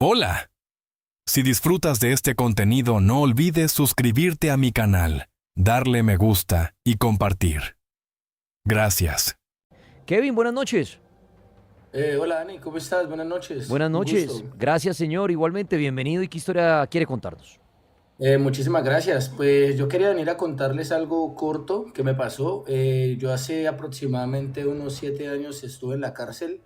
Hola. Si disfrutas de este contenido, no olvides suscribirte a mi canal, darle me gusta y compartir. Gracias. Kevin, buenas noches. Hola Dani, ¿cómo estás? Buenas noches, Buenas un noches. gusto. Gracias, señor. Igualmente, bienvenido. ¿Y qué historia quiere contarnos? Muchísimas gracias. Pues yo quería venir a contarles algo corto que me pasó. Yo hace aproximadamente unos 7 años estuve en la cárcel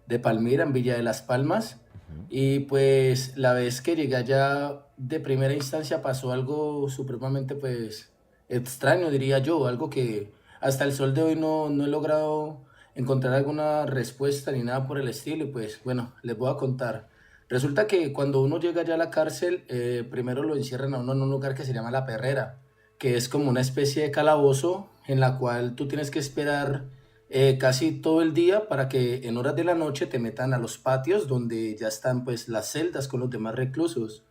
de Palmira, en Villa de las Palmas, Ujú. y pues la vez que llegué allá de primera instancia pasó algo supremamente pues extraño, diría yo, algo que hasta el sol de hoy no he logrado encontrar alguna respuesta ni nada por el estilo, y pues bueno, les voy a contar. Resulta que cuando uno llega ya a la cárcel, primero lo encierran a uno en un lugar que se llama La Perrera, que es como una especie de calabozo en la cual tú tienes que esperar casi todo el día para que en horas de la noche te metan a los patios donde ya están pues las celdas con los demás reclusos.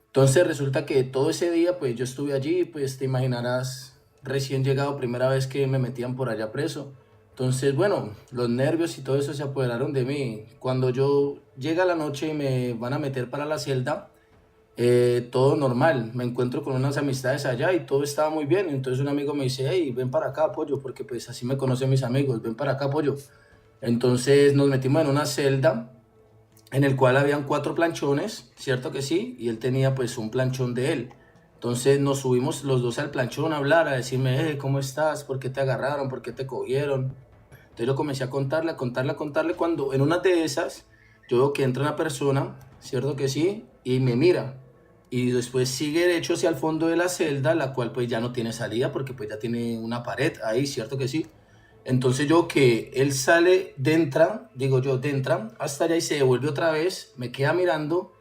Entonces resulta que todo ese día pues yo estuve allí, pues te imaginarás, recién llegado, primera vez que me metían por allá preso. Entonces, bueno, los nervios y todo eso se apoderaron de mí. Cuando yo llega la noche y me van a meter para la celda, todo normal. Me encuentro con unas amistades allá y todo estaba muy bien. Entonces un amigo me dice, hey, ven para acá, pollo, porque pues así me conocen mis amigos, ven para acá, pollo. Entonces nos metimos en una celda en el cual habían cuatro planchones, cierto que sí, y él tenía pues un planchón de él. Entonces nos subimos los dos al planchón a hablar, a decirme, ¿cómo estás? ¿Por qué te agarraron? ¿Por qué te cogieron? Entonces yo comencé a contarle, a contarle, a contarle, cuando en una de esas yo veo que entra una persona, cierto que sí, y me mira. Y después sigue derecho hacia el fondo de la celda, la cual pues ya no tiene salida porque pues ya tiene una pared ahí, cierto que sí. Entonces yo que él sale, de entra, digo yo, de entra hasta allá y se devuelve otra vez, me queda mirando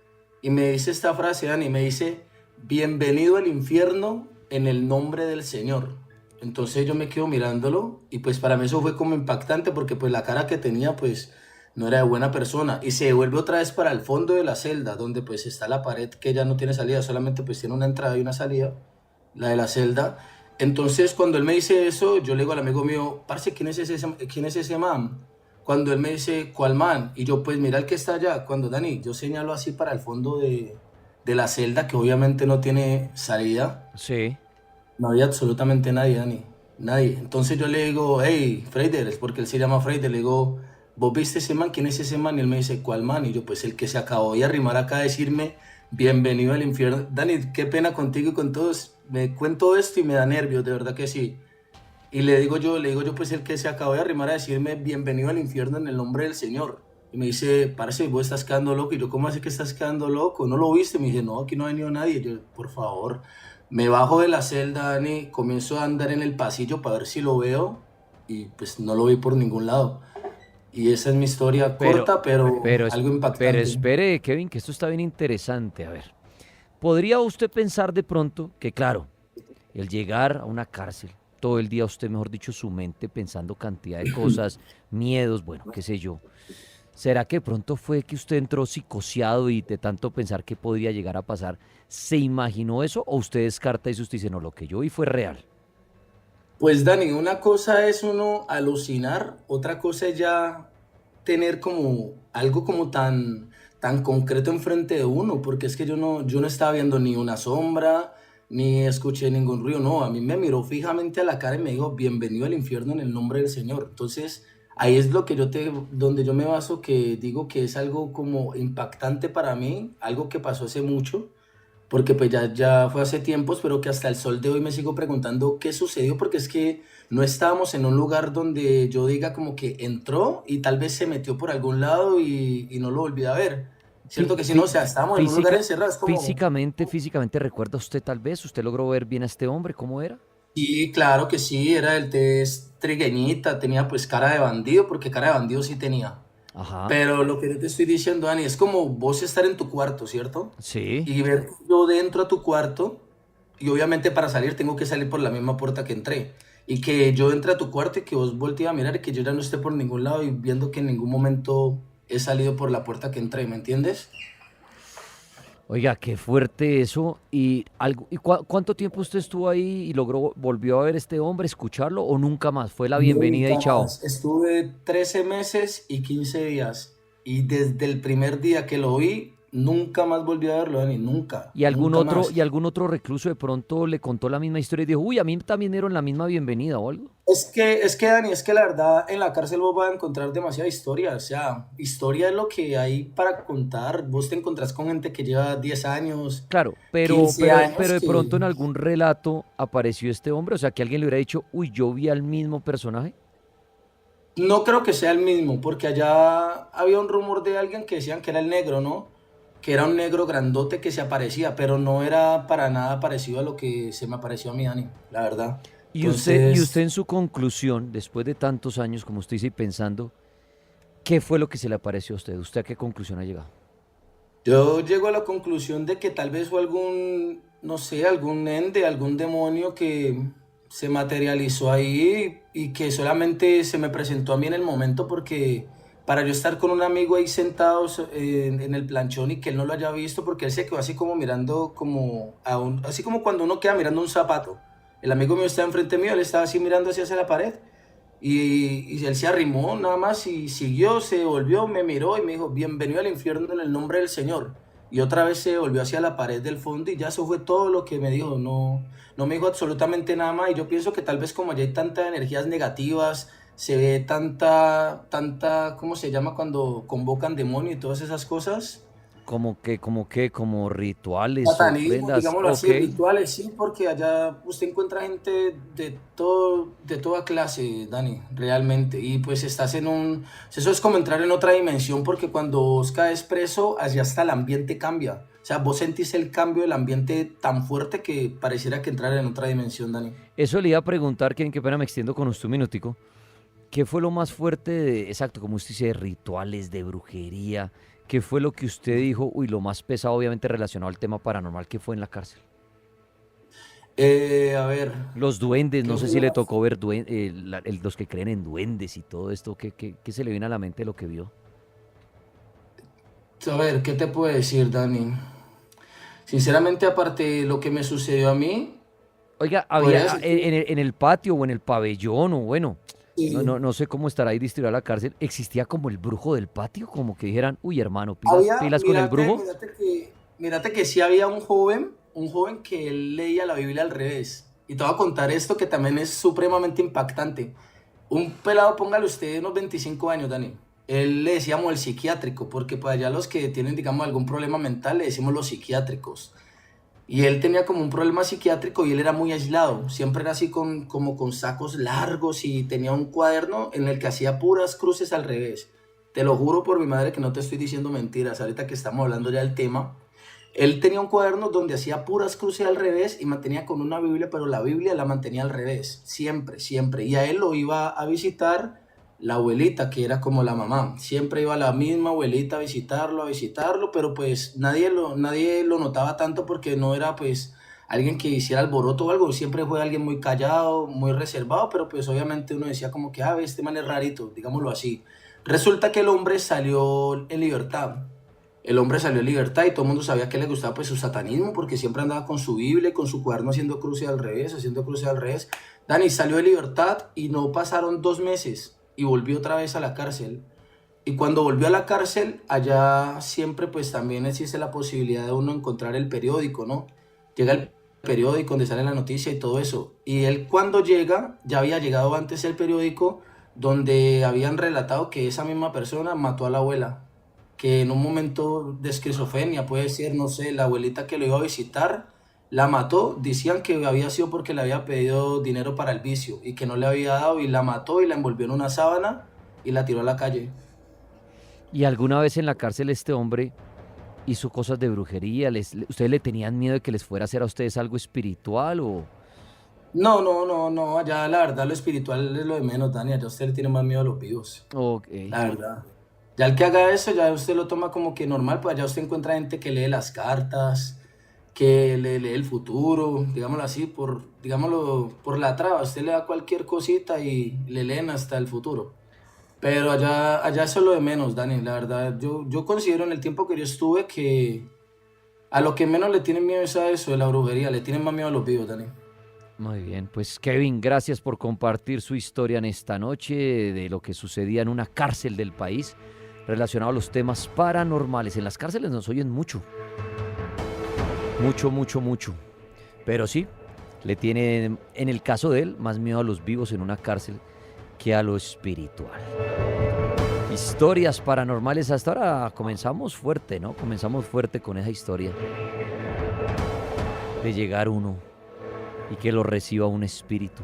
y me dice esta frase, Dani, me dice, bienvenido al infierno en el nombre del Señor. Entonces yo me quedo mirándolo y pues para mí eso fue como impactante porque pues la cara que tenía pues no era de buena persona, y se devuelve otra vez para el fondo de la celda donde pues está la pared que ya no tiene salida, solamente pues tiene una entrada y una salida, la de la celda. Entonces, cuando él me dice eso, yo le digo al amigo mío, parce, quién es ese man? Cuando él me dice, ¿cuál man? Y yo, pues mira el que está allá. Cuando Dani, yo señalo así para el fondo de la celda, que obviamente no tiene salida, Sí. no había absolutamente nadie, Dani. Nadie. Entonces yo le digo, hey, Freider, es porque él se llama Freider. Le digo, ¿vos viste ese man? ¿Quién es ese man? Y él me dice, ¿cuál man? Y yo, pues el que se acabó de arrimar acá a decirme, bienvenido al infierno. Dani, qué pena contigo y con todos. Me cuento esto y me da nervios, de verdad que sí. Y le digo yo, pues el que se acabó de arrimar a decirme, bienvenido al infierno en el nombre del Señor. Y me dice, parce, vos estás quedando loco. Y yo, ¿cómo así que estás quedando loco? ¿No lo viste? Me dice, no, aquí no ha venido nadie. Y yo, por favor, me bajo de la celda, Dani, comienzo a andar en el pasillo para ver si lo veo. Y pues no lo vi por ningún lado. Y esa es mi historia Pero, corta, pero pero, algo pero impactante. espere, Kevin, que esto está bien interesante. A ver, ¿podría usted pensar de pronto que, claro, el llegar a una cárcel, todo el día usted, mejor dicho, su mente pensando cantidad de cosas, miedos, bueno, qué sé yo? ¿Será que de pronto fue que usted entró psicoseado y de tanto pensar que podría llegar a pasar, se imaginó eso o usted descarta eso y usted dice, no, lo que yo vi fue real? Pues Dani, una cosa es uno alucinar, otra cosa es ya tener como algo como tan concreto enfrente de uno, porque es que yo no estaba viendo ni una sombra, ni escuché ningún ruido, no, a mí me miró fijamente a la cara y me dijo, bienvenido al infierno en el nombre del Señor. Entonces, ahí es donde yo me baso, que digo que es algo como impactante para mí, algo que pasó hace mucho, porque pues ya fue hace tiempos, pero que hasta el sol de hoy me sigo preguntando qué sucedió, porque es que no estábamos en un lugar donde yo diga como que entró y tal vez se metió por algún lado y no lo volví a ver. Fí- Cierto que sí, no, fí- o sea, estábamos en un lugar física, encerrado, es como, físicamente, ¿recuerda usted tal vez? ¿Usted logró ver bien a este hombre? ¿Cómo era? sí, claro que sí, era el test trigueñita, tenía pues cara de bandido, porque cara de bandido sí tenía. Ajá, Pero lo que yo te estoy diciendo, Dani, es como vos estar en tu cuarto, ¿cierto? sí. Y ver yo dentro a tu cuarto, y obviamente para salir tengo que salir por la misma puerta que entré. Y que yo entre a tu cuarto y que vos voltees a mirar y que yo ya no esté por ningún lado y viendo que en ningún momento he salido por la puerta que entré, ¿me entiendes? Oiga, qué fuerte eso. ¿Cuánto tiempo usted estuvo ahí y logró, volvió a ver a este hombre, escucharlo o nunca más? Fue la bienvenida y Nunca chao. más. Estuve 13 meses y 15 días. Y desde el primer día que lo vi, Nunca más volví a verlo, Dani, nunca, nunca más. Y algún otro recluso de pronto le contó la misma historia y dijo, uy, a mí también me dieron la misma bienvenida o algo? Dani, es que la verdad en la cárcel vos vas a encontrar demasiada historia, o sea, historia es lo que hay para contar, vos te encontrás con gente que lleva 10 años, Claro, 15 pero años de pronto que en algún relato apareció este hombre, o sea, que alguien le hubiera dicho, uy, yo vi al mismo personaje. no creo que sea el mismo, porque allá había un rumor de alguien que decían que era el negro, ¿no? Que era un negro grandote que se aparecía, pero no era para nada parecido a lo que se me apareció a mí, Dani, la verdad. Y usted Entonces, en su conclusión, después de tantos años, como usted dice, y pensando, ¿qué fue lo que se le apareció a usted? ¿Usted a qué conclusión ha llegado? yo llego a la conclusión de que tal vez fue algún, no sé, algún ente, algún demonio que se materializó ahí y que solamente se me presentó a mí en el momento porque para yo estar con un amigo ahí sentados en el planchón y que él no lo haya visto porque él se quedó así como mirando como a un, así como cuando uno queda mirando un zapato. El amigo mío estaba enfrente mío, él estaba así mirando hacia la pared. Y él se arrimó nada más y siguió, se volvió, me miró y me dijo, bienvenido al infierno en el nombre del Señor. Y otra vez se volvió hacia la pared del fondo y ya eso fue todo lo que me dijo. No, no me dijo absolutamente nada más. Y yo pienso que tal vez como ya hay tantas energías negativas, se ve tanta, ¿cómo se llama cuando convocan demonio y todas esas cosas? Como rituales, Satanismo, ofrendas, digámoslo ok. así, rituales, sí, porque allá usted encuentra gente de todo, de toda clase, Dani, realmente. Y pues estás en un, eso es como entrar en otra dimensión, porque cuando vos caes preso, allá hasta el ambiente cambia. O sea, vos sentís el cambio del ambiente tan fuerte que pareciera que entrar en otra dimensión, Dani. Eso le iba a preguntar, que qué pena me extiendo con usted un minutico. ¿Qué fue lo más fuerte de, exacto, como usted dice, de rituales, de brujería? ¿Qué fue lo que usted dijo? Uy, lo más pesado, obviamente relacionado al tema paranormal que fue en la cárcel. A ver, Los duendes, ¿qué no sé fue si lo le más? tocó ver los que creen en duendes y todo esto. ¿Qué se le viene a la mente de lo que vio? A ver, ¿qué te puedo decir, Dani? Sinceramente, aparte de lo que me sucedió a mí, Oiga, podría había decir que en el patio o en el pabellón o bueno, sí. no sé cómo estará ahí distribuida la cárcel, existía como el brujo del patio, como que dijeran, uy hermano, Había, pilas con el brujo. mírate que sí había un joven que él leía la Biblia al revés. Y te voy a contar esto que también es supremamente impactante. Un pelado, póngale usted unos 25 años, Dani. Él le decíamos el psiquiátrico, porque pues allá los que tienen, digamos, algún problema mental le decimos los psiquiátricos. Y él tenía como un problema psiquiátrico y él era muy aislado. Siempre era así como con sacos largos y tenía un cuaderno en el que hacía puras cruces al revés. Te lo juro por mi madre que no te estoy diciendo mentiras. Ahorita que estamos hablando ya del tema. Él tenía un cuaderno donde hacía puras cruces al revés y mantenía con una Biblia, pero la Biblia la mantenía al revés. Siempre, siempre. Y a él lo iba a visitar la abuelita, que era como la mamá. Siempre iba la misma abuelita a visitarlo, pero pues nadie lo notaba tanto porque no era pues alguien que hiciera alboroto o algo. Siempre fue alguien muy callado, muy reservado, pero pues obviamente uno decía como que, este man es rarito, digámoslo así. Resulta que el hombre salió en libertad. El hombre salió en libertad y todo el mundo sabía que le gustaba pues su satanismo porque siempre andaba con su Biblia, y con su cuaderno haciendo cruces al revés, haciendo cruces al revés. Dani salió de libertad y no pasaron 2 meses y volvió otra vez a la cárcel. Y cuando volvió a la cárcel, allá siempre pues también existe la posibilidad de uno encontrar el periódico, ¿no? Llega el periódico donde sale la noticia y todo eso. Y él cuando llega, ya había llegado antes el periódico donde habían relatado que esa misma persona mató a la abuela, que en un momento de esquizofrenia, puede ser, no sé, la abuelita que lo iba a visitar, la mató, decían que había sido porque le había pedido dinero para el vicio y que no le había dado y la mató y la envolvió en una sábana y la tiró a la calle. ¿Y alguna vez en la cárcel este hombre hizo cosas de brujería? ¿Ustedes le tenían miedo de que les fuera a hacer a ustedes algo espiritual o...? No, no, no, no, allá la verdad lo espiritual es lo de menos, Dani, allá usted le tiene más miedo a los vivos, Ok. la verdad. Ya el que haga eso, ya usted lo toma como que normal, pues allá usted encuentra gente que lee las cartas, que lee el futuro, digámoslo así, digámoslo, por la traba, usted le da cualquier cosita y le leen hasta el futuro. Pero allá eso es lo de menos, Dani, la verdad. Yo considero en el tiempo que yo estuve que a lo que menos le tienen miedo es a eso, de la brujería, le tienen más miedo a los vivos, Dani. Muy bien, pues Kevin, gracias por compartir su historia en esta noche de lo que sucedía en una cárcel del país. relacionado a los temas paranormales. En las cárceles nos oyen mucho. Mucho, mucho, mucho. Pero sí, le tienen, en el caso de él, más miedo a los vivos en una cárcel que a lo espiritual. Historias paranormales. Hasta ahora comenzamos fuerte, ¿no? Comenzamos fuerte con esa historia de llegar uno y que lo reciba un espíritu.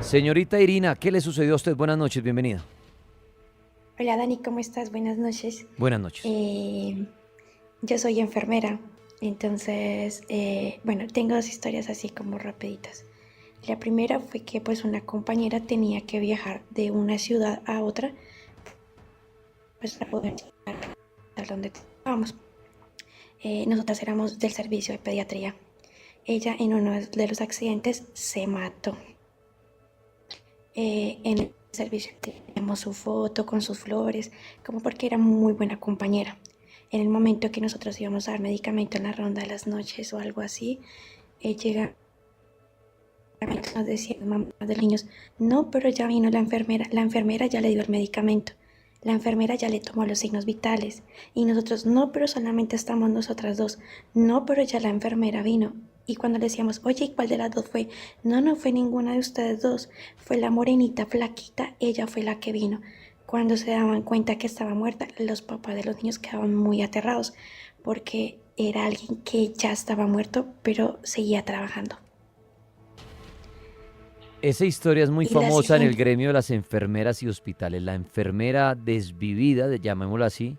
Señorita Irina, ¿qué le sucedió a usted? Buenas noches, bienvenida. Hola Dani, ¿cómo estás? Buenas noches. Buenas noches. Yo soy enfermera, entonces, bueno, tengo dos historias así como rapiditas. La primera fue que pues una compañera tenía que viajar de una ciudad a otra, pues para poder llegar a donde estábamos. Nosotras éramos del servicio de pediatría. Ella en uno de los accidentes se mató. En el servicio teníamos su foto con sus flores, como porque era muy buena compañera. En el momento que nosotros íbamos a dar medicamento en la ronda de las noches o algo así, llega, nos decía mamá de los niños, no, pero ya vino la enfermera ya le dio el medicamento, la enfermera ya le tomó los signos vitales, y nosotros, no, pero solamente estamos nosotras dos, no, pero ya la enfermera vino. Y cuando le decíamos, oye, ¿y cuál de las dos fue? No, no fue ninguna de ustedes dos, fue la morenita flaquita, ella fue la que vino. Cuando se daban cuenta que estaba muerta, los papás de los niños quedaban muy aterrados, porque era alguien que ya estaba muerto, pero seguía trabajando. Esa historia es muy Y la famosa en el siguiente, gremio de las enfermeras y hospitales. La enfermera desvivida, llamémosla así,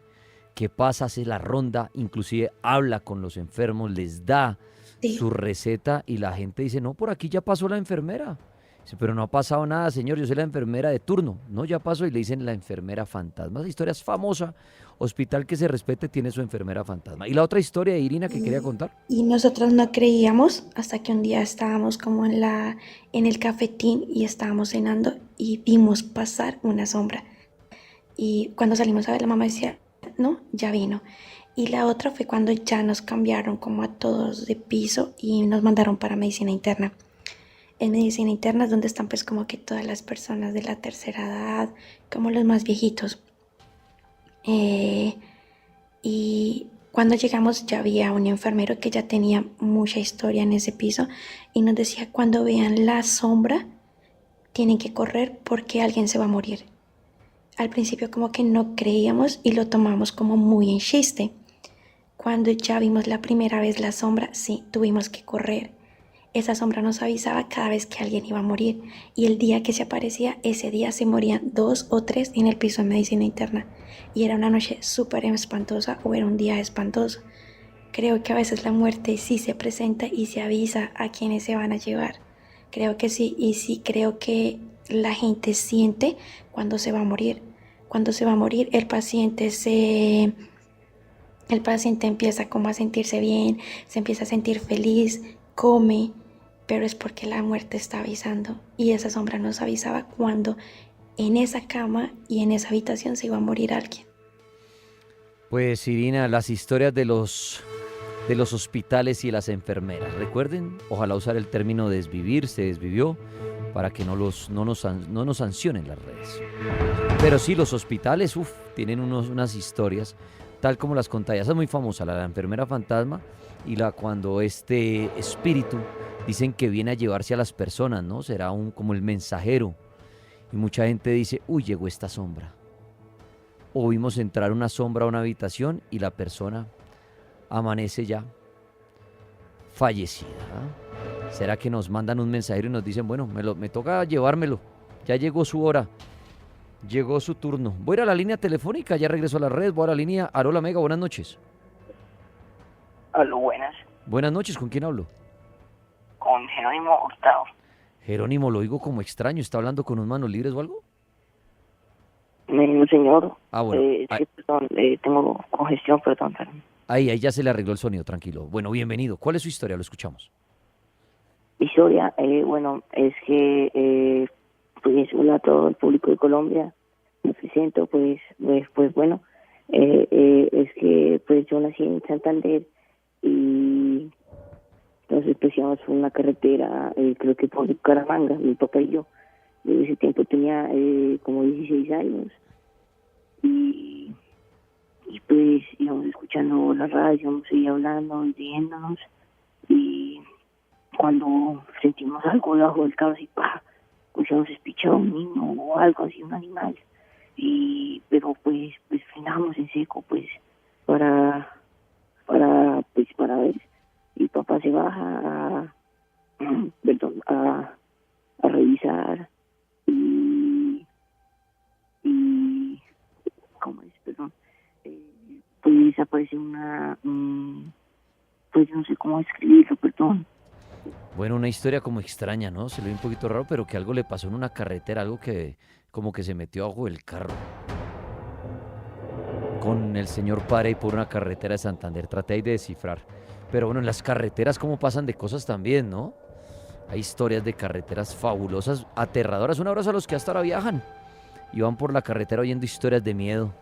que pasa, hace la ronda, inclusive habla con los enfermos, les da su sí, receta y la gente dice, no, por aquí ya pasó la enfermera. Dice, pero no ha pasado nada, señor, yo soy la enfermera de turno. No, ya pasó y le dicen la enfermera fantasma. Esa historia es famosa. Hospital que se respete tiene su enfermera fantasma. ¿Y la otra historia de Irina que quería contar? y nosotros no creíamos hasta que un día estábamos como en el cafetín y estábamos cenando y vimos pasar una sombra. Y cuando salimos a ver, la mamá decía, no, ya vino. Y la otra fue cuando ya nos cambiaron como a todos de piso y nos mandaron para medicina interna. En medicina interna es donde están pues como que todas las personas de la tercera edad, como los más viejitos. Eh, y cuando llegamos ya había un enfermero que ya tenía mucha historia en ese piso y nos decía, cuando vean la sombra, tienen que correr porque alguien se va a morir. Al principio como que no creíamos y lo tomamos como muy en chiste. Cuando ya vimos la primera vez la sombra, sí, tuvimos que correr. Esa sombra nos avisaba cada vez que alguien iba a morir y el día que se aparecía, ese día se morían 2 o 3 en el piso de medicina interna y era una noche súper espantosa o era un día espantoso. Creo que a veces la muerte sí se presenta y se avisa a quienes se van a llevar. Creo que sí, y sí creo que la gente siente cuando se va a morir. Cuando se va a morir, el paciente empieza como a sentirse bien, se empieza a sentir feliz, come, pero es porque la muerte está avisando. Y esa sombra nos avisaba cuando en esa cama y en esa habitación se iba a morir alguien. Pues Irina, las historias de los hospitales y las enfermeras. Recuerden, ojalá usar el término desvivir, se desvivió, para que no nos sancionen las redes. Pero sí, los hospitales, tienen unas historias, tal como las conté. Esa es muy famosa, la de la enfermera fantasma y la cuando este espíritu dicen que viene a llevarse a las personas, ¿no? Será como el mensajero. Y mucha gente dice, uy, llegó esta sombra. O vimos entrar una sombra a una habitación y la persona amanece ya fallecida. ¿Será que nos mandan un mensajero y nos dicen, bueno, me toca llevármelo, ya llegó su hora, llegó su turno? Voy a ir a la línea telefónica, ya regreso a la red, voy a la línea Arola Mega, buenas noches. Aló, buenas. Buenas noches, ¿con quién hablo? Con Jerónimo Hurtado. Jerónimo, lo oigo como extraño, ¿está hablando con unas manos libres o algo? Señor, Ah, bueno, sí, perdón, tengo congestión, perdón. ahí ya se le arregló el sonido, tranquilo. Bueno, bienvenido, ¿cuál es su historia? Lo escuchamos. Mi historia, bueno, es que, pues, hola a todo el público de Colombia. Me presento, pues bueno, es que, pues, yo nací en Santander y entonces, pues, íbamos por una carretera, creo que por Bucaramanga, mi papá y yo. en ese tiempo tenía como 16 años y, y pues íbamos escuchando la radio, íbamos ahí hablando y riéndonos y cuando sentimos algo debajo del carro así, ¡pah! Pues habíamos espichado un niño o algo así, un animal. Pero pues frenamos en seco pues para ver. Y papá se baja perdón, a revisar y ¿cómo es? Perdón. Pues aparece pues no sé cómo escribirlo, perdón. Bueno, una historia como extraña, ¿no? Se le ve un poquito raro, pero que algo le pasó en una carretera, algo que como que se metió abajo del carro. Con el señor padre y por una carretera de Santander. Traté ahí de descifrar. Pero bueno, en las carreteras cómo pasan de cosas también, ¿no? Hay historias de carreteras fabulosas, aterradoras. Un abrazo a los que hasta ahora viajan y van por la carretera oyendo historias de miedo.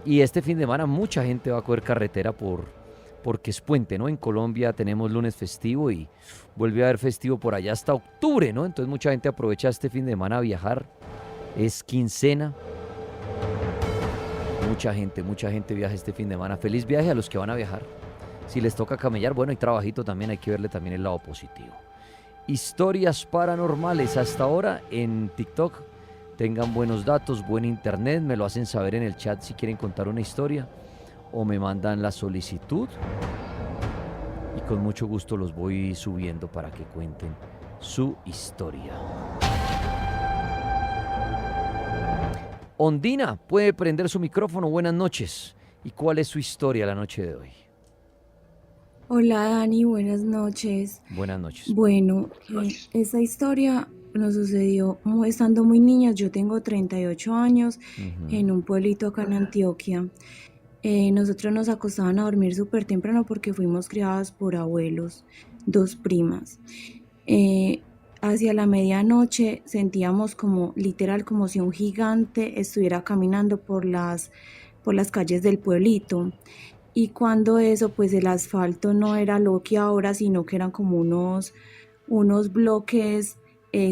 Y este fin de semana mucha gente va a coger carretera porque es puente, ¿no? En Colombia tenemos lunes festivo y vuelve a haber festivo por allá hasta octubre, ¿no? Entonces mucha gente aprovecha este fin de semana a viajar. Es quincena. Mucha gente viaja este fin de semana. Feliz viaje a los que van a viajar. Si les toca camellar, bueno, hay trabajito también, hay que verle también el lado positivo. Historias paranormales hasta ahora en TikTok. Tengan buenos datos, buen internet, me lo hacen saber en el chat si quieren contar una historia o me mandan la solicitud y con mucho gusto los voy subiendo para que cuenten su historia. Ondina puede prender su micrófono. Buenas noches. ¿Y cuál es su historia la noche de hoy? Hola Dani, buenas noches. Buenas noches. Bueno, esta historia nos sucedió estando muy niñas. Yo tengo 38 años en un pueblito acá en Antioquia. Nosotros nos acostaban a dormir súper temprano porque fuimos criadas por abuelos, 2 primas. Hacia la medianoche sentíamos como literal como si un gigante estuviera caminando por las calles del pueblito. Y cuando eso, pues el asfalto no era lo que ahora, sino que eran como unos bloques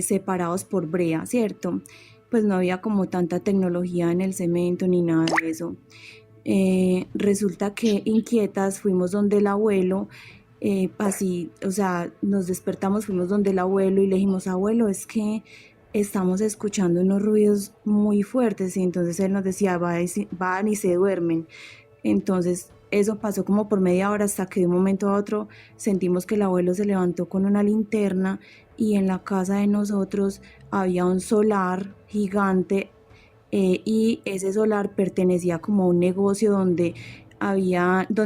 separados por brea, ¿cierto? Pues no había como tanta tecnología en el cemento ni nada de eso. Resulta que inquietas fuimos donde el abuelo, así, o sea, nos despertamos, fuimos donde el abuelo y le dijimos, abuelo, es que estamos escuchando unos ruidos muy fuertes. Y entonces él nos decía, van y se duermen. Entonces eso pasó como por media hora hasta que de un momento a otro sentimos que el abuelo se levantó con una linterna y en la casa de nosotros había un solar gigante y ese solar pertenecía como a un negocio donde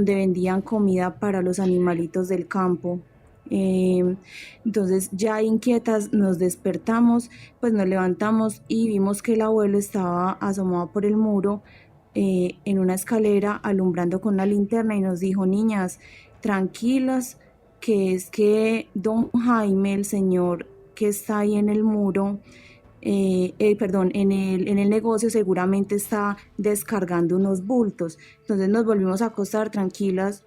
vendían comida para los animalitos del campo. Entonces ya inquietas nos despertamos, pues nos levantamos y vimos que el abuelo estaba asomado por el muro en una escalera alumbrando con una linterna y nos dijo, niñas, tranquilas, que es que don Jaime, el señor que está ahí en el muro, perdón, en el negocio seguramente está descargando unos bultos. Entonces nos volvimos a acostar tranquilas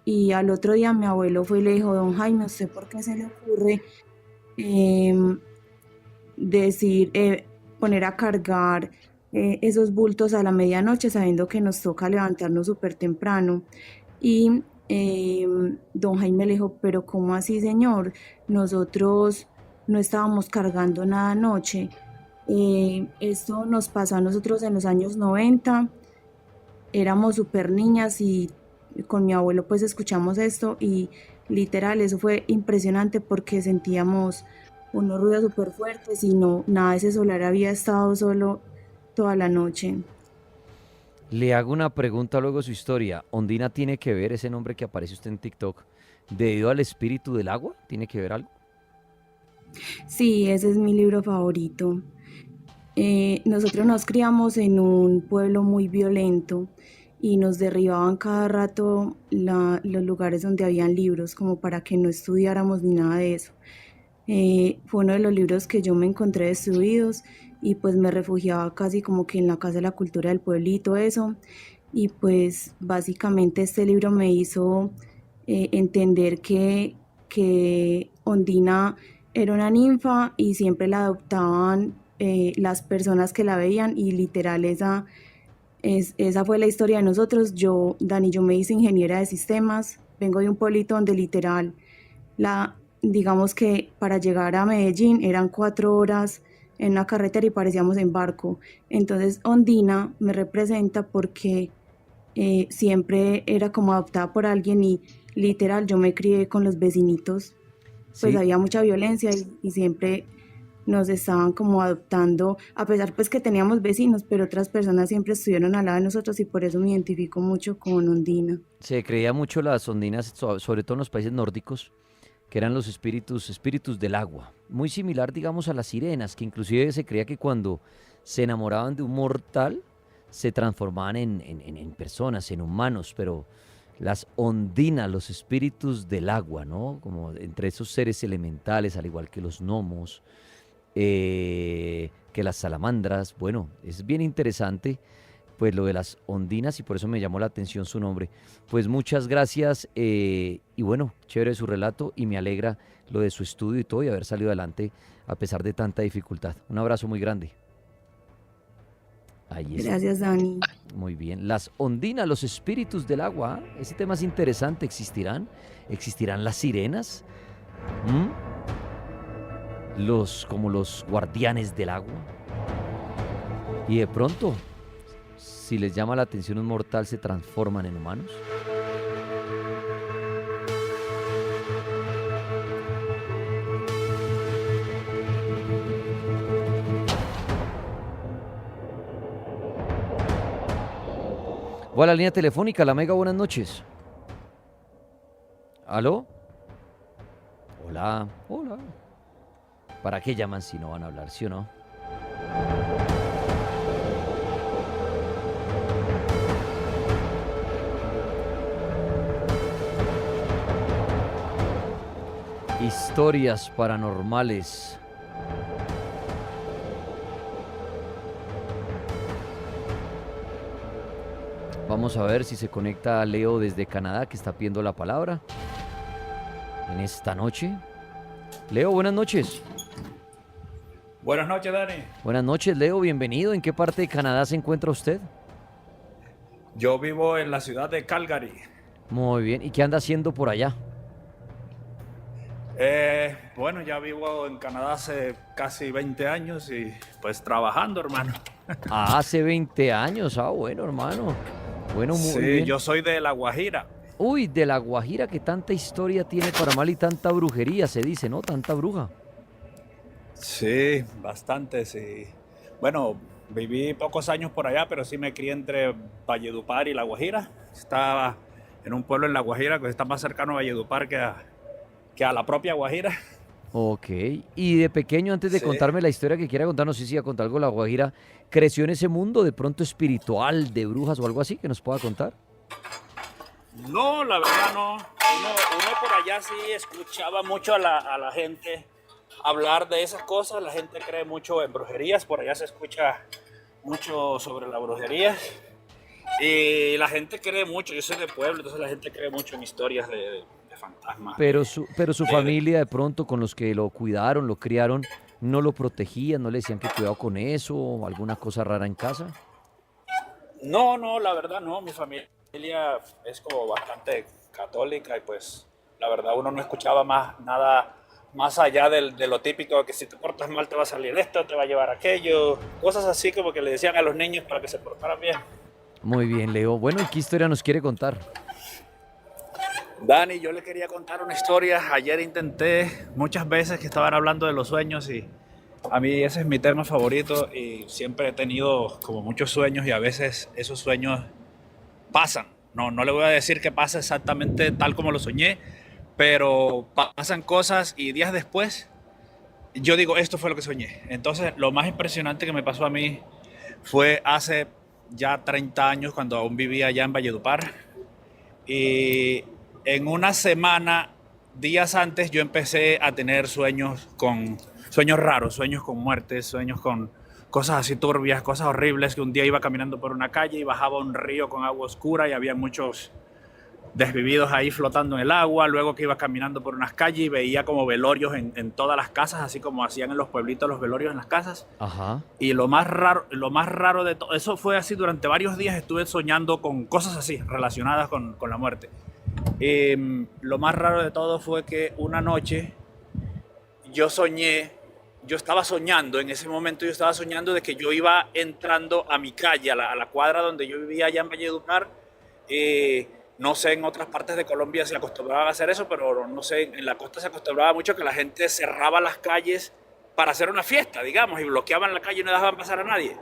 y al otro día mi abuelo fue y le dijo, don Jaime, ¿usted por qué se le ocurre poner a cargar esos bultos a la medianoche sabiendo que nos toca levantarnos súper temprano? Y don Jaime le dijo, pero ¿cómo así, señor? Nosotros no estábamos cargando nada anoche. Esto nos pasó a nosotros en los años 90, éramos súper niñas y con mi abuelo pues escuchamos esto y literal eso fue impresionante porque sentíamos unos ruidos súper fuertes y no, nada de ese solar había estado solo toda la noche. Le hago una pregunta luego de su historia. ¿Ondina tiene que ver ese nombre que aparece usted en TikTok debido al espíritu del agua? ¿Tiene que ver algo? Sí, ese es mi libro favorito. Nosotros nos criamos en un pueblo muy violento y nos derribaban cada rato los lugares donde habían libros como para que no estudiáramos ni nada de eso. Fue uno de los libros que yo me encontré destruidos y pues me refugiaba casi como que en la Casa de la Cultura del pueblito, eso. Y pues básicamente este libro me hizo entender que Ondina era una ninfa y siempre la adoptaban las personas que la veían y literal esa fue la historia de nosotros. Dani, yo me hice ingeniera de sistemas, vengo de un pueblito donde literal, digamos que para llegar a Medellín eran 4 horas en una carretera y parecíamos en barco. Entonces Ondina me representa porque siempre era como adoptada por alguien y literal yo me crié con los vecinitos, pues Sí, había mucha violencia y siempre nos estaban como adoptando, a pesar pues que teníamos vecinos, pero otras personas siempre estuvieron al lado de nosotros y por eso me identifico mucho con Ondina. se creía mucho las ondinas, sobre todo en los países nórdicos, que eran los espíritus del agua. Muy similar, digamos, a las sirenas, que inclusive se creía que cuando se enamoraban de un mortal, se transformaban en personas, en humanos, pero las ondinas, los espíritus del agua, ¿no? Como entre esos seres elementales, al igual que los gnomos, que las salamandras. Bueno, es bien interesante pues lo de las ondinas y por eso me llamó la atención su nombre. Pues muchas gracias y bueno, chévere su relato y me alegra lo de su estudio y todo y haber salido adelante a pesar de tanta dificultad. Un abrazo muy grande. Ahí está. Gracias, Dani. Muy bien. Las ondinas, los espíritus del agua. Ese tema es interesante. ¿Existirán? ¿Existirán las sirenas? Como los guardianes del agua. Y de pronto, si les llama la atención un mortal, se transforman en humanos. Voy a la línea telefónica, la Mega, buenas noches. ¿Aló? Hola, hola. ¿Para qué llaman si no van a hablar, sí o no? Historias paranormales. Vamos a ver si se conecta Leo desde Canadá, que está pidiendo la palabra en esta noche. Leo, buenas noches. Buenas noches, Dani. Buenas noches, Leo, bienvenido. ¿En qué parte de Canadá se encuentra usted? Yo vivo en la ciudad de Calgary. Muy bien. ¿Y qué anda haciendo por allá? Bueno, ya vivo en Canadá hace casi 20 años y pues trabajando, hermano. Ah, hace 20 años. Ah, bueno, hermano. Bueno, muy Sí, bien. yo soy de La Guajira. Uy, de La Guajira, que tanta historia tiene para mal y tanta brujería, se dice, ¿no? Tanta bruja. Sí, bastante, sí. Bueno, viví pocos años por allá, pero sí me crié entre Valledupar y La Guajira. Estaba en un pueblo en La Guajira que está más cercano a Valledupar que a la propia Guajira. Ok. Y de pequeño, antes de Sí. contarme la historia que quiera contar, no sé si iba a contar algo de La Guajira, ¿creció en ese mundo de pronto espiritual, de brujas o algo así que nos pueda contar? No, la verdad no. Uno por allá sí escuchaba mucho a la gente hablar de esas cosas. La gente cree mucho en brujerías. Por allá se escucha mucho sobre la brujería. Y la gente cree mucho. Yo soy de pueblo, entonces la gente cree mucho en historias de fantasmas. Pero su de- familia de pronto con los que lo cuidaron, lo criaron, no lo protegían, no le decían que cuidado con eso o alguna cosa rara en casa. No, la verdad no. Mi familia es como bastante católica y pues la verdad uno no escuchaba más nada más allá de lo típico que si te portas mal te va a salir esto, te va a llevar aquello, cosas así como que le decían a los niños para que se portaran bien. Muy bien, Leo. Bueno, ¿y qué historia nos quiere contar? Dani, yo le quería contar una historia. Ayer intenté muchas veces que estaban hablando de los sueños y a mí ese es mi tema favorito y siempre he tenido como muchos sueños y a veces esos sueños pasan. No le voy a decir que pasa exactamente tal como lo soñé, pero pasan cosas y días después yo digo, esto fue lo que soñé. Entonces, lo más impresionante que me pasó a mí fue hace ya 30 años cuando aún vivía allá en Valledupar. Y en una semana, días antes, yo empecé a tener sueños raros, sueños con muertes, sueños con cosas así turbias, cosas horribles, que un día iba caminando por una calle y bajaba un río con agua oscura y había muchos desvividos ahí flotando en el agua, luego que iba caminando por unas calles y veía como velorios en todas las casas, así como hacían en los pueblitos los velorios en las casas. Ajá. Y lo más raro de todo, eso fue así durante varios días, estuve soñando con cosas así, relacionadas con la muerte. Lo más raro de todo fue que una noche yo estaba soñando, en ese momento yo estaba soñando de que yo iba entrando a mi calle, a la cuadra donde yo vivía allá en Valledupar. No sé, en otras partes de Colombia se acostumbraba a hacer eso, pero no sé, en la costa se acostumbraba mucho que la gente cerraba las calles para hacer una fiesta, digamos, y bloqueaban la calle y no dejaban pasar a nadie.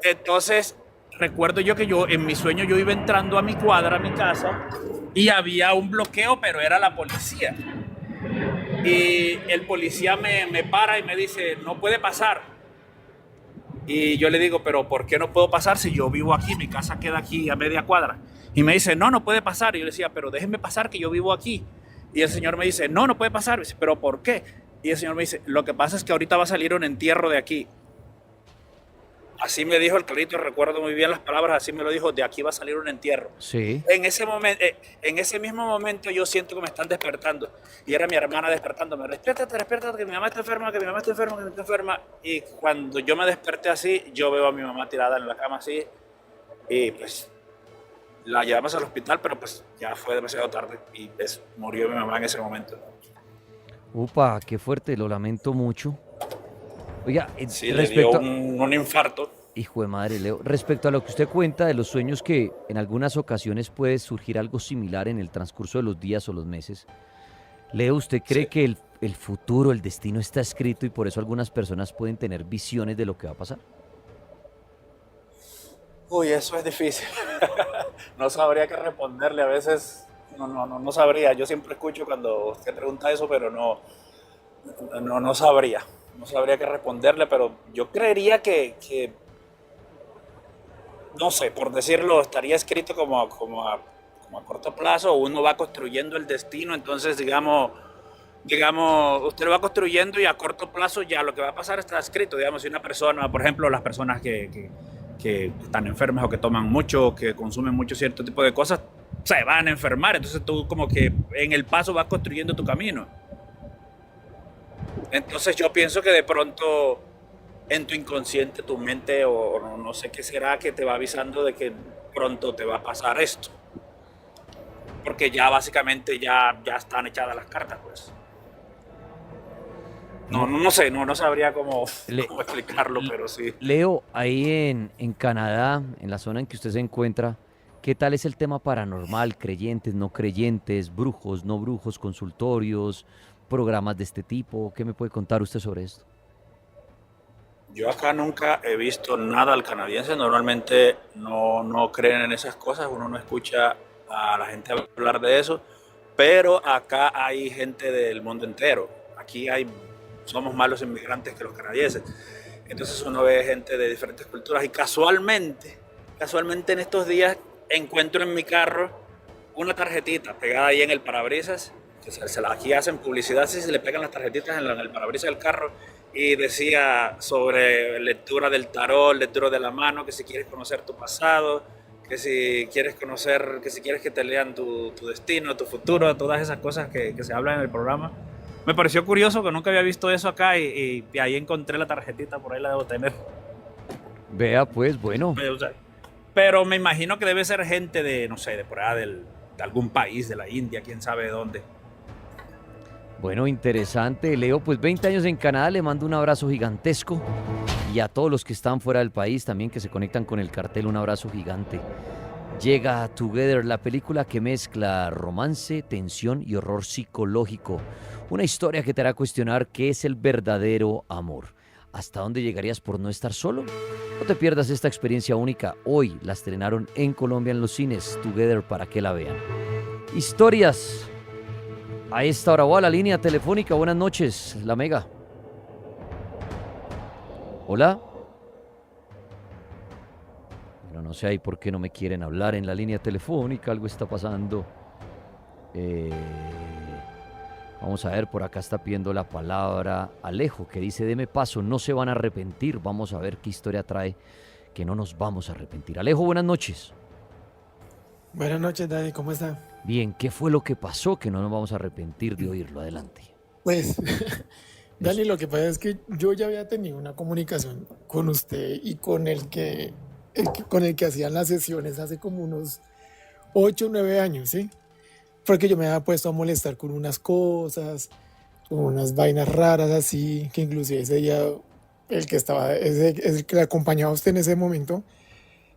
Entonces, recuerdo yo que yo, en mi sueño, yo iba entrando a mi cuadra, a mi casa, y había un bloqueo, pero era la policía. Y el policía me para y me dice, no puede pasar. Y yo le digo, pero ¿por qué no puedo pasar si yo vivo aquí? Mi casa queda aquí a media cuadra. Y me dice, no puede pasar. Y yo le decía, pero déjenme pasar que yo vivo aquí. Y el señor me dice, no puede pasar. Y dice, ¿pero por qué? Y el señor me dice, lo que pasa es que ahorita va a salir un entierro de aquí. Así me dijo el clarito, recuerdo muy bien las palabras, así me lo dijo, de aquí va a salir un entierro. Sí. En ese mismo momento yo siento que me están despertando. Y era mi hermana despertándome. Despiértate, que mi mamá está enferma, que mi mamá está enferma, que mi mamá está enferma. Y cuando yo me desperté así, yo veo a mi mamá tirada en la cama así. Y pues la llevamos al hospital, pero pues ya fue demasiado tarde. Y pues, murió mi mamá en ese momento. Upa, qué fuerte, lo lamento mucho. Oiga, Sí, le dio un infarto. Hijo de madre, Leo. Respecto a lo que usted cuenta de los sueños, que en algunas ocasiones puede surgir algo similar en el transcurso de los días o los meses. Leo, ¿usted cree que el futuro, el destino está escrito y por eso algunas personas pueden tener visiones de lo que va a pasar? Uy, eso es difícil. No sabría qué responderle. A veces no sabría. Yo siempre escucho cuando usted pregunta eso, pero no sabría. No sabría qué responderle, pero yo creería que no sé, por decirlo, estaría escrito como a corto plazo. Uno va construyendo el destino, entonces digamos, usted lo va construyendo y a corto plazo ya lo que va a pasar está escrito. Digamos, si una persona, por ejemplo, las personas que están enfermas o que toman mucho, que consumen mucho cierto tipo de cosas, se van a enfermar. Entonces tú como que en el paso vas construyendo tu camino. Entonces yo pienso que de pronto en tu inconsciente, tu mente o no sé qué será que te va avisando de que pronto te va a pasar esto. Porque ya básicamente ya están echadas las cartas, pues. No sé, no sabría cómo explicarlo, pero sí. Leo, ahí en Canadá, en la zona en que usted se encuentra, ¿qué tal es el tema paranormal? ¿Creyentes, no creyentes, brujos, no brujos, consultorios, programas de este tipo? ¿Qué me puede contar usted sobre esto? Yo acá nunca he visto nada al canadiense. Normalmente no creen en esas cosas. Uno no escucha a la gente hablar de eso. Pero acá hay gente del mundo entero. Aquí somos más los inmigrantes que los canadienses. Entonces uno ve gente de diferentes culturas. Y casualmente en estos días encuentro en mi carro una tarjetita pegada ahí en el parabrisas. Aquí hacen publicidad, si se le pegan las tarjetitas en el parabrisas del carro, y decía sobre lectura del tarot, lectura de la mano, que si quieres conocer tu pasado, que si quieres que te lean tu destino, tu futuro, todas esas cosas que se hablan en el programa. Me pareció curioso que nunca había visto eso acá y ahí encontré la tarjetita, por ahí la debo tener. Vea, pues, bueno. Pero me imagino que debe ser gente de, no sé, de por allá de algún país, de la India, quién sabe de dónde. Bueno, interesante, Leo. Pues 20 años en Canadá, le mando un abrazo gigantesco. Y a todos los que están fuera del país también, que se conectan con el cartel, un abrazo gigante. Llega Together, la película que mezcla romance, tensión y horror psicológico. Una historia que te hará cuestionar qué es el verdadero amor. ¿Hasta dónde llegarías por no estar solo? No te pierdas esta experiencia única. Hoy la estrenaron en Colombia en los cines. Together, para que la vean. Historias. A esta hora voy a la línea telefónica. Buenas noches, La Mega. Hola. Pero no sé ahí por qué no me quieren hablar en la línea telefónica. Algo está pasando. Vamos a ver, por acá está pidiendo la palabra Alejo, que dice: deme paso, no se van a arrepentir. Vamos a ver qué historia trae, que no nos vamos a arrepentir. Alejo, buenas noches. Buenas noches, Daddy, ¿cómo está? Bien, ¿qué fue lo que pasó? Que no nos vamos a arrepentir de oírlo. Adelante. Pues, Eso. Dani, lo que pasa es que yo ya había tenido una comunicación con usted y con con el que hacían las sesiones hace como unos 8 o 9 años, ¿sí? Porque yo me había puesto a molestar con unas cosas, con unas vainas raras así, que inclusive ese día el que le acompañaba a usted en ese momento,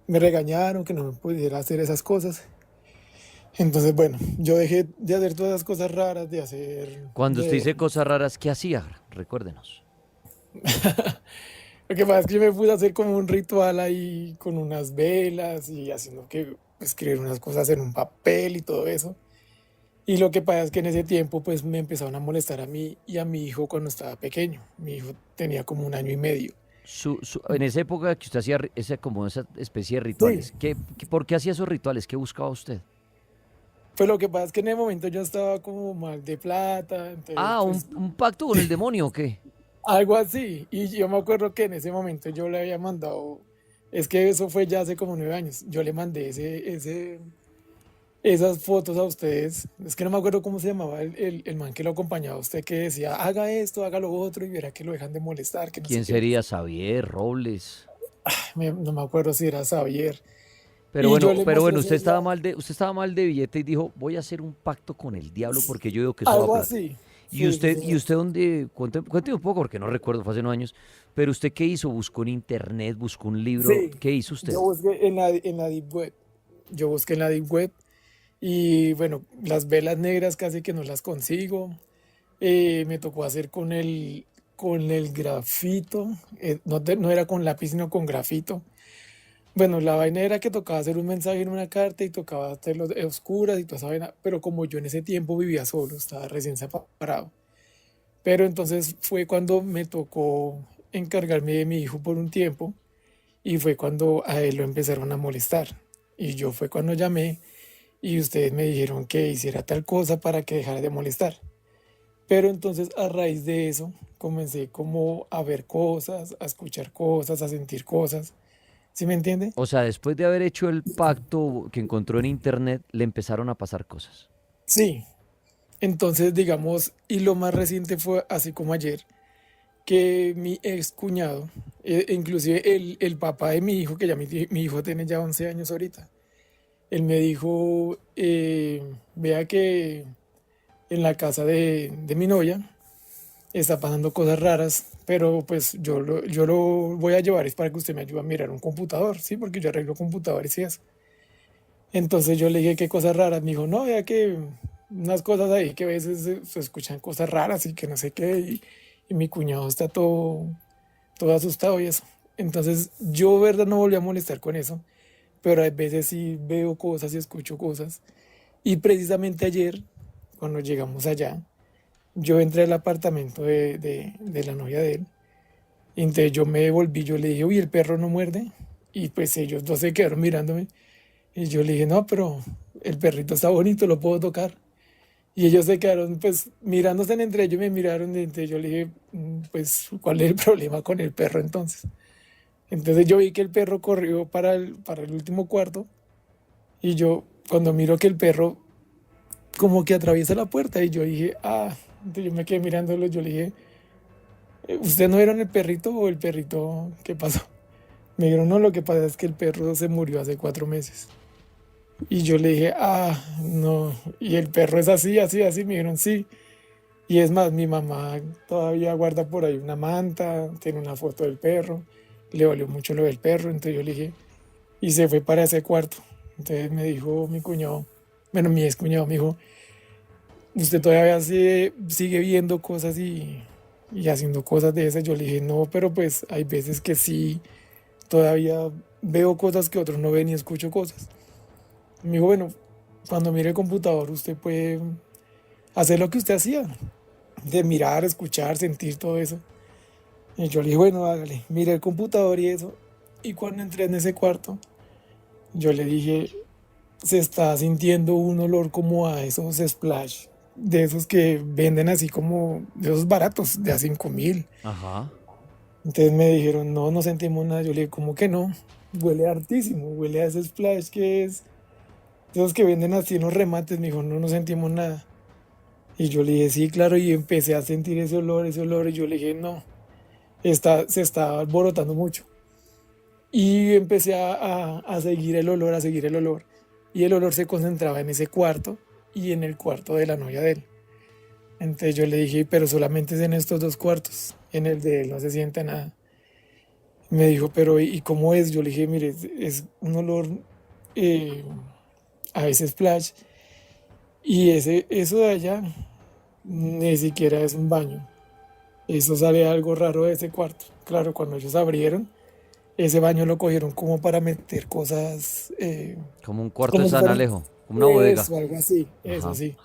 me regañaron que no me pudiera hacer esas cosas. Entonces, bueno, yo dejé de hacer todas esas cosas raras, Cuando usted dice cosas raras, ¿qué hacía? Recuérdenos. Lo que pasa es que yo me puse a hacer como un ritual ahí con unas velas y haciendo que escribir unas cosas en un papel y todo eso. Y lo que pasa es que en ese tiempo pues me empezaron a molestar a mí y a mi hijo cuando estaba pequeño. Mi hijo tenía como 1 año y medio. En esa época que usted hacía como esa especie de Sí, rituales, ¿por qué hacía esos rituales? ¿Qué buscaba usted? pues lo que pasa es que en el momento yo estaba como mal de plata, entonces Ah, pues un pacto con el demonio, ¿o qué? algo así. Y yo me acuerdo que en ese momento yo le había mandado, es que eso fue ya hace como 9 años, yo le mandé esas fotos a ustedes. Es que no me acuerdo cómo se llamaba el man que lo acompañaba a usted, que decía, haga esto, haga lo otro y verá que lo dejan de molestar, que no sé ¿Quién qué. sería? Xavier, Robles. No me acuerdo si era Xavier. Pero Y yo bueno, le pero mostré bueno, ese día usted estaba mal de billete y dijo, voy a hacer un pacto con el diablo porque yo digo que eso da algo plata. así. ¿Y Sí, sí, usted, sí. y usted dónde? Cuénteme un poco porque no recuerdo, fue hace 9 años. Pero usted qué hizo, buscó en internet, buscó un libro, Sí, ¿qué hizo usted? yo busqué en la Deep Web. Yo busqué en la Deep Web y bueno, las velas negras casi que no las consigo. Me tocó hacer con el grafito. No era con lápiz, sino con grafito. Bueno, la vaina era que tocaba hacer un mensaje en una carta y tocaba hacerlo de oscuras y toda esa vaina, pero como yo en ese tiempo vivía solo, estaba recién separado. Pero entonces fue cuando me tocó encargarme de mi hijo por un tiempo y fue cuando a él lo empezaron a molestar. Y yo fue cuando llamé y ustedes me dijeron que hiciera tal cosa para que dejara de molestar. Pero entonces a raíz de eso comencé como a ver cosas, a escuchar cosas, a sentir cosas. ¿Sí me entiende? O sea, después de haber hecho el pacto que encontró en internet, le empezaron a pasar cosas. Sí. Entonces, digamos, y lo más reciente fue así como ayer, que mi ex cuñado, inclusive el papá de mi hijo, que ya mi hijo tiene ya 11 años ahorita, él me dijo, vea que en la casa de mi novia está pasando cosas raras, pero pues yo lo voy a llevar es para que usted me ayude a mirar un computador, ¿sí? Porque yo arreglo computadores y eso. Entonces yo le dije, ¿qué cosas raras? Me dijo, no, vea que unas cosas ahí que a veces se escuchan cosas raras y que no sé qué, y mi cuñado está todo asustado y eso. Entonces yo, verdad, no volví a molestar con eso, pero a veces sí veo cosas y escucho cosas. Y precisamente ayer, cuando llegamos allá, yo entré al apartamento de la novia de él, y entonces yo me devolví, yo le dije, uy, el perro no muerde, y pues ellos dos se quedaron mirándome, y yo le dije, no, pero el perrito está bonito, lo puedo tocar. Y ellos se quedaron pues mirándose entre ellos, me miraron, y entonces yo le dije, pues, ¿cuál es el problema con el perro entonces? Entonces yo vi que el perro corrió para el último cuarto, y yo cuando miro que el perro como que atraviesa la puerta, y yo dije, ah, entonces yo me quedé mirándolo, yo le dije, ¿usted no vieron el perrito o el perrito qué pasó? Me dijeron, no, lo que pasa es que el perro se murió hace 4 meses. Y yo le dije, ah, no, y el perro es así, así, así. Me dijeron, sí. Y es más, mi mamá todavía guarda por ahí una manta, tiene una foto del perro, le dolió mucho lo del perro. Entonces yo le dije, y se fue para ese cuarto. Entonces me dijo mi cuñado, bueno, mi ex cuñado me dijo, usted todavía sigue viendo cosas y haciendo cosas de esas. Yo le dije, no, pero pues hay veces que sí, todavía veo cosas que otros no ven y escucho cosas. Me dijo, bueno, cuando mire el computador usted puede hacer lo que usted hacía, de mirar, escuchar, sentir todo eso. Y yo le dije, bueno, hágale, mire el computador y eso. Y cuando entré en ese cuarto, yo le dije, se está sintiendo un olor como a esos splash, de esos que venden así como, de esos baratos, de a 5.000. Ajá. Entonces me dijeron, no, no sentimos nada. Yo le dije, ¿cómo que no? Huele hartísimo, huele a ese splash que es esos que venden así en los remates, me dijo, no, no sentimos nada. Y yo le dije, sí, claro, y empecé a sentir ese olor, y yo le dije, no, se está alborotando mucho. Y empecé a seguir el olor, a seguir el olor. Y el olor se concentraba en ese cuarto y en el cuarto de la novia de él. Entonces yo le dije, pero solamente es en estos dos cuartos, en el de él no se siente nada. Me dijo, pero ¿y cómo es? Yo le dije, mire, es un olor eh, a veces splash, y eso de allá ni siquiera es un baño. Eso sale algo raro de ese cuarto. Claro, cuando ellos abrieron, ese baño lo cogieron como para meter cosas, Como un cuarto de como si San fueran Alejo, como una bodega. eso, algo así, eso Ajá. sí.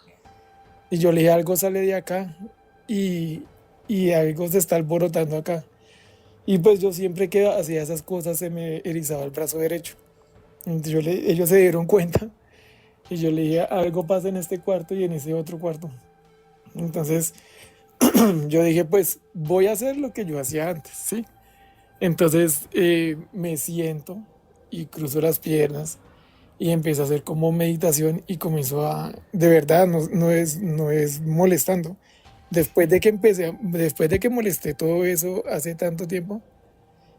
Y yo le dije, algo sale de acá y, y algo se está alborotando acá. Y pues yo siempre que hacía esas cosas se me erizaba el brazo derecho. Entonces ellos se dieron cuenta y yo le dije, algo pasa en este cuarto y en ese otro cuarto. Entonces yo dije, pues voy a hacer lo que yo hacía antes, ¿sí? Entonces me siento y cruzo las piernas y empiezo a hacer como meditación y comienzo de verdad, no es molestando. Después de que molesté todo eso hace tanto tiempo,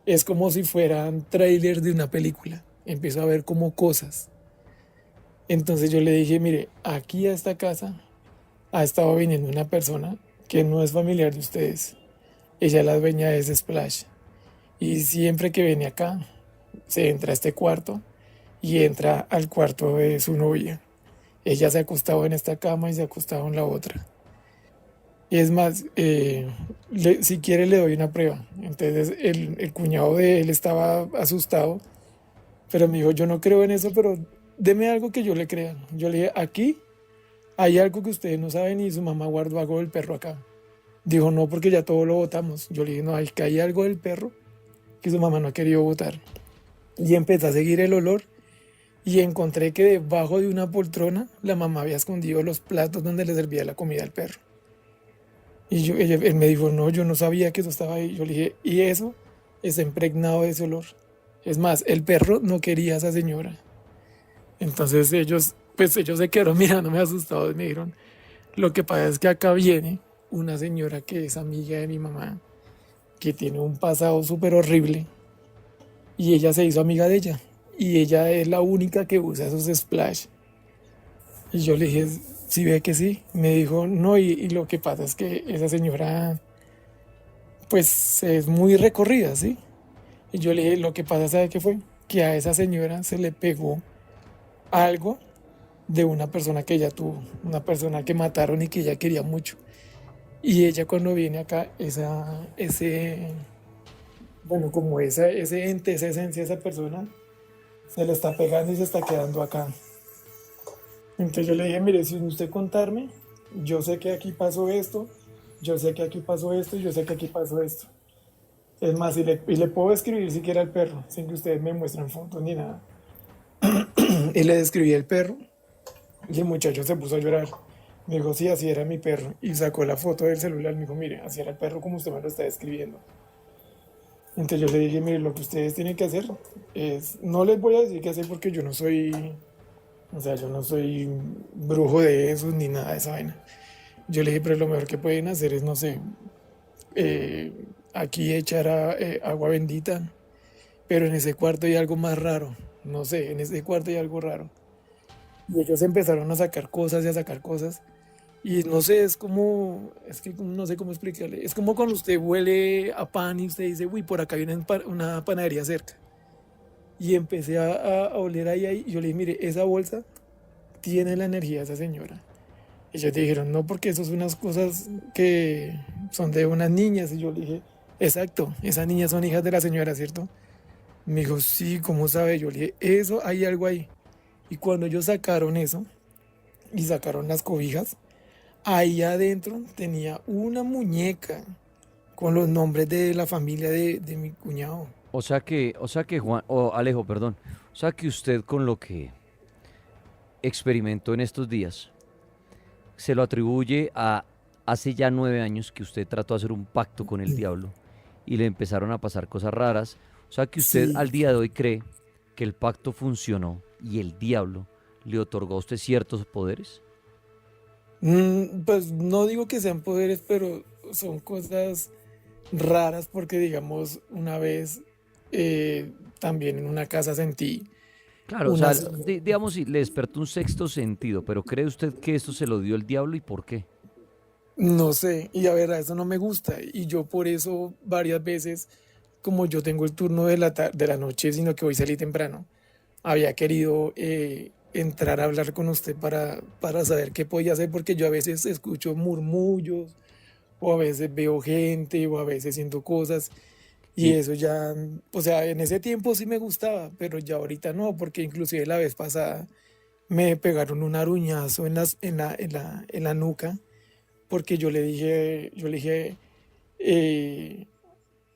es como si fueran trailers de una película. Empiezo a ver como cosas. Entonces yo le dije, mire, aquí a esta casa ha estado viniendo una persona que no es familiar de ustedes. Ella es la dueña de ese splash. Y siempre que viene acá, se entra a este cuarto y entra al cuarto de su novia. Ella se ha acostado en esta cama y se ha acostado en la otra. Y es más, si quiere le doy una prueba. Entonces el cuñado de él estaba asustado, pero me dijo, yo no creo en eso, pero deme algo que yo le crea. Yo le dije, aquí hay algo que ustedes no saben y su mamá guardó algo del perro acá. Dijo, no, porque ya todo lo botamos. Yo le dije, no, que hay algo del perro que su mamá no ha querido botar. Y empecé a seguir el olor y encontré que debajo de una poltrona la mamá había escondido los platos donde le servía la comida al perro. Y él me dijo, no, yo no sabía que eso estaba ahí. Yo le dije, y eso está impregnado de ese olor. Es más, el perro no quería a esa señora. Entonces ellos se quedaron mirándome asustados y me dijeron, lo que pasa es que acá viene una señora que es amiga de mi mamá, que tiene un pasado súper horrible, y ella se hizo amiga de ella. Y ella es la única que usa esos splash. Y yo le dije, sí, ve que sí. Me dijo, no, y lo que pasa es que esa señora, pues, es muy recorrida, ¿sí? Y yo le dije, lo que pasa, ¿sabe qué fue? Que a esa señora se le pegó algo de una persona que ella tuvo, una persona que mataron y que ella quería mucho. Y ella cuando viene acá, bueno, como ese ente, esa esencia de esa persona, se le está pegando y se está quedando acá. Entonces yo le dije, mire, sin usted contarme, yo sé que aquí pasó esto, yo sé que aquí pasó esto, yo sé que aquí pasó esto. Es más, y le puedo escribir siquiera al perro, sin que ustedes me muestren fotos ni nada. Y le describí el perro y el muchacho se puso a llorar. Me dijo, sí, así era mi perro. Y sacó la foto del celular. Me dijo, mire, así era el perro como usted me lo está describiendo. Entonces yo le dije, mire, lo que ustedes tienen que hacer es, no les voy a decir qué hacer porque yo no soy, o sea, yo no soy brujo de esos ni nada de esa vaina. Yo le dije, pero lo mejor que pueden hacer es, no sé, eh, aquí echar agua bendita, pero en ese cuarto hay algo más raro. No sé, en ese cuarto hay algo raro. Y ellos empezaron a sacar cosas y a sacar cosas. Y no sé, es que no sé cómo explicarle. Es como cuando usted huele a pan y usted dice, uy, por acá viene una panadería cerca. Y empecé a oler ahí. Y yo le dije, mire, esa bolsa tiene la energía de esa señora. Ellos dijeron, no, porque eso son unas cosas que son de unas niñas. Y yo le dije, exacto, esas niñas son hijas de la señora, ¿cierto? Me dijo, sí, ¿cómo sabe? Yo le dije, eso, hay algo ahí. Y cuando ellos sacaron eso y sacaron las cobijas, ahí adentro tenía una muñeca con los nombres de la familia de mi cuñado. O sea que Juan, o Alejo, perdón, o sea que usted con lo que experimentó en estos días, se lo atribuye a hace ya 9 años que usted trató de hacer un pacto con el diablo y le empezaron a pasar cosas raras. O sea que usted Sí, al día de hoy cree que el pacto funcionó y el diablo le otorgó a usted ciertos poderes? Pues no digo que sean poderes, pero son cosas raras porque, digamos, una vez también en una casa sentí Claro, o una sea, señora. digamos, si le despertó un sexto sentido, pero ¿cree usted que esto se lo dio el diablo y por qué? No sé, y a ver, a eso no me gusta. Y yo por eso varias veces, como yo tengo el turno de la noche, sino que hoy salí temprano, había querido entrar a hablar con usted para saber qué podía hacer, porque yo a veces escucho murmullos, o a veces veo gente, o a veces siento cosas, y Y, eso ya, o sea, en ese tiempo sí me gustaba, pero ya ahorita no, porque inclusive la vez pasada me pegaron un aruñazo en la nuca porque eh,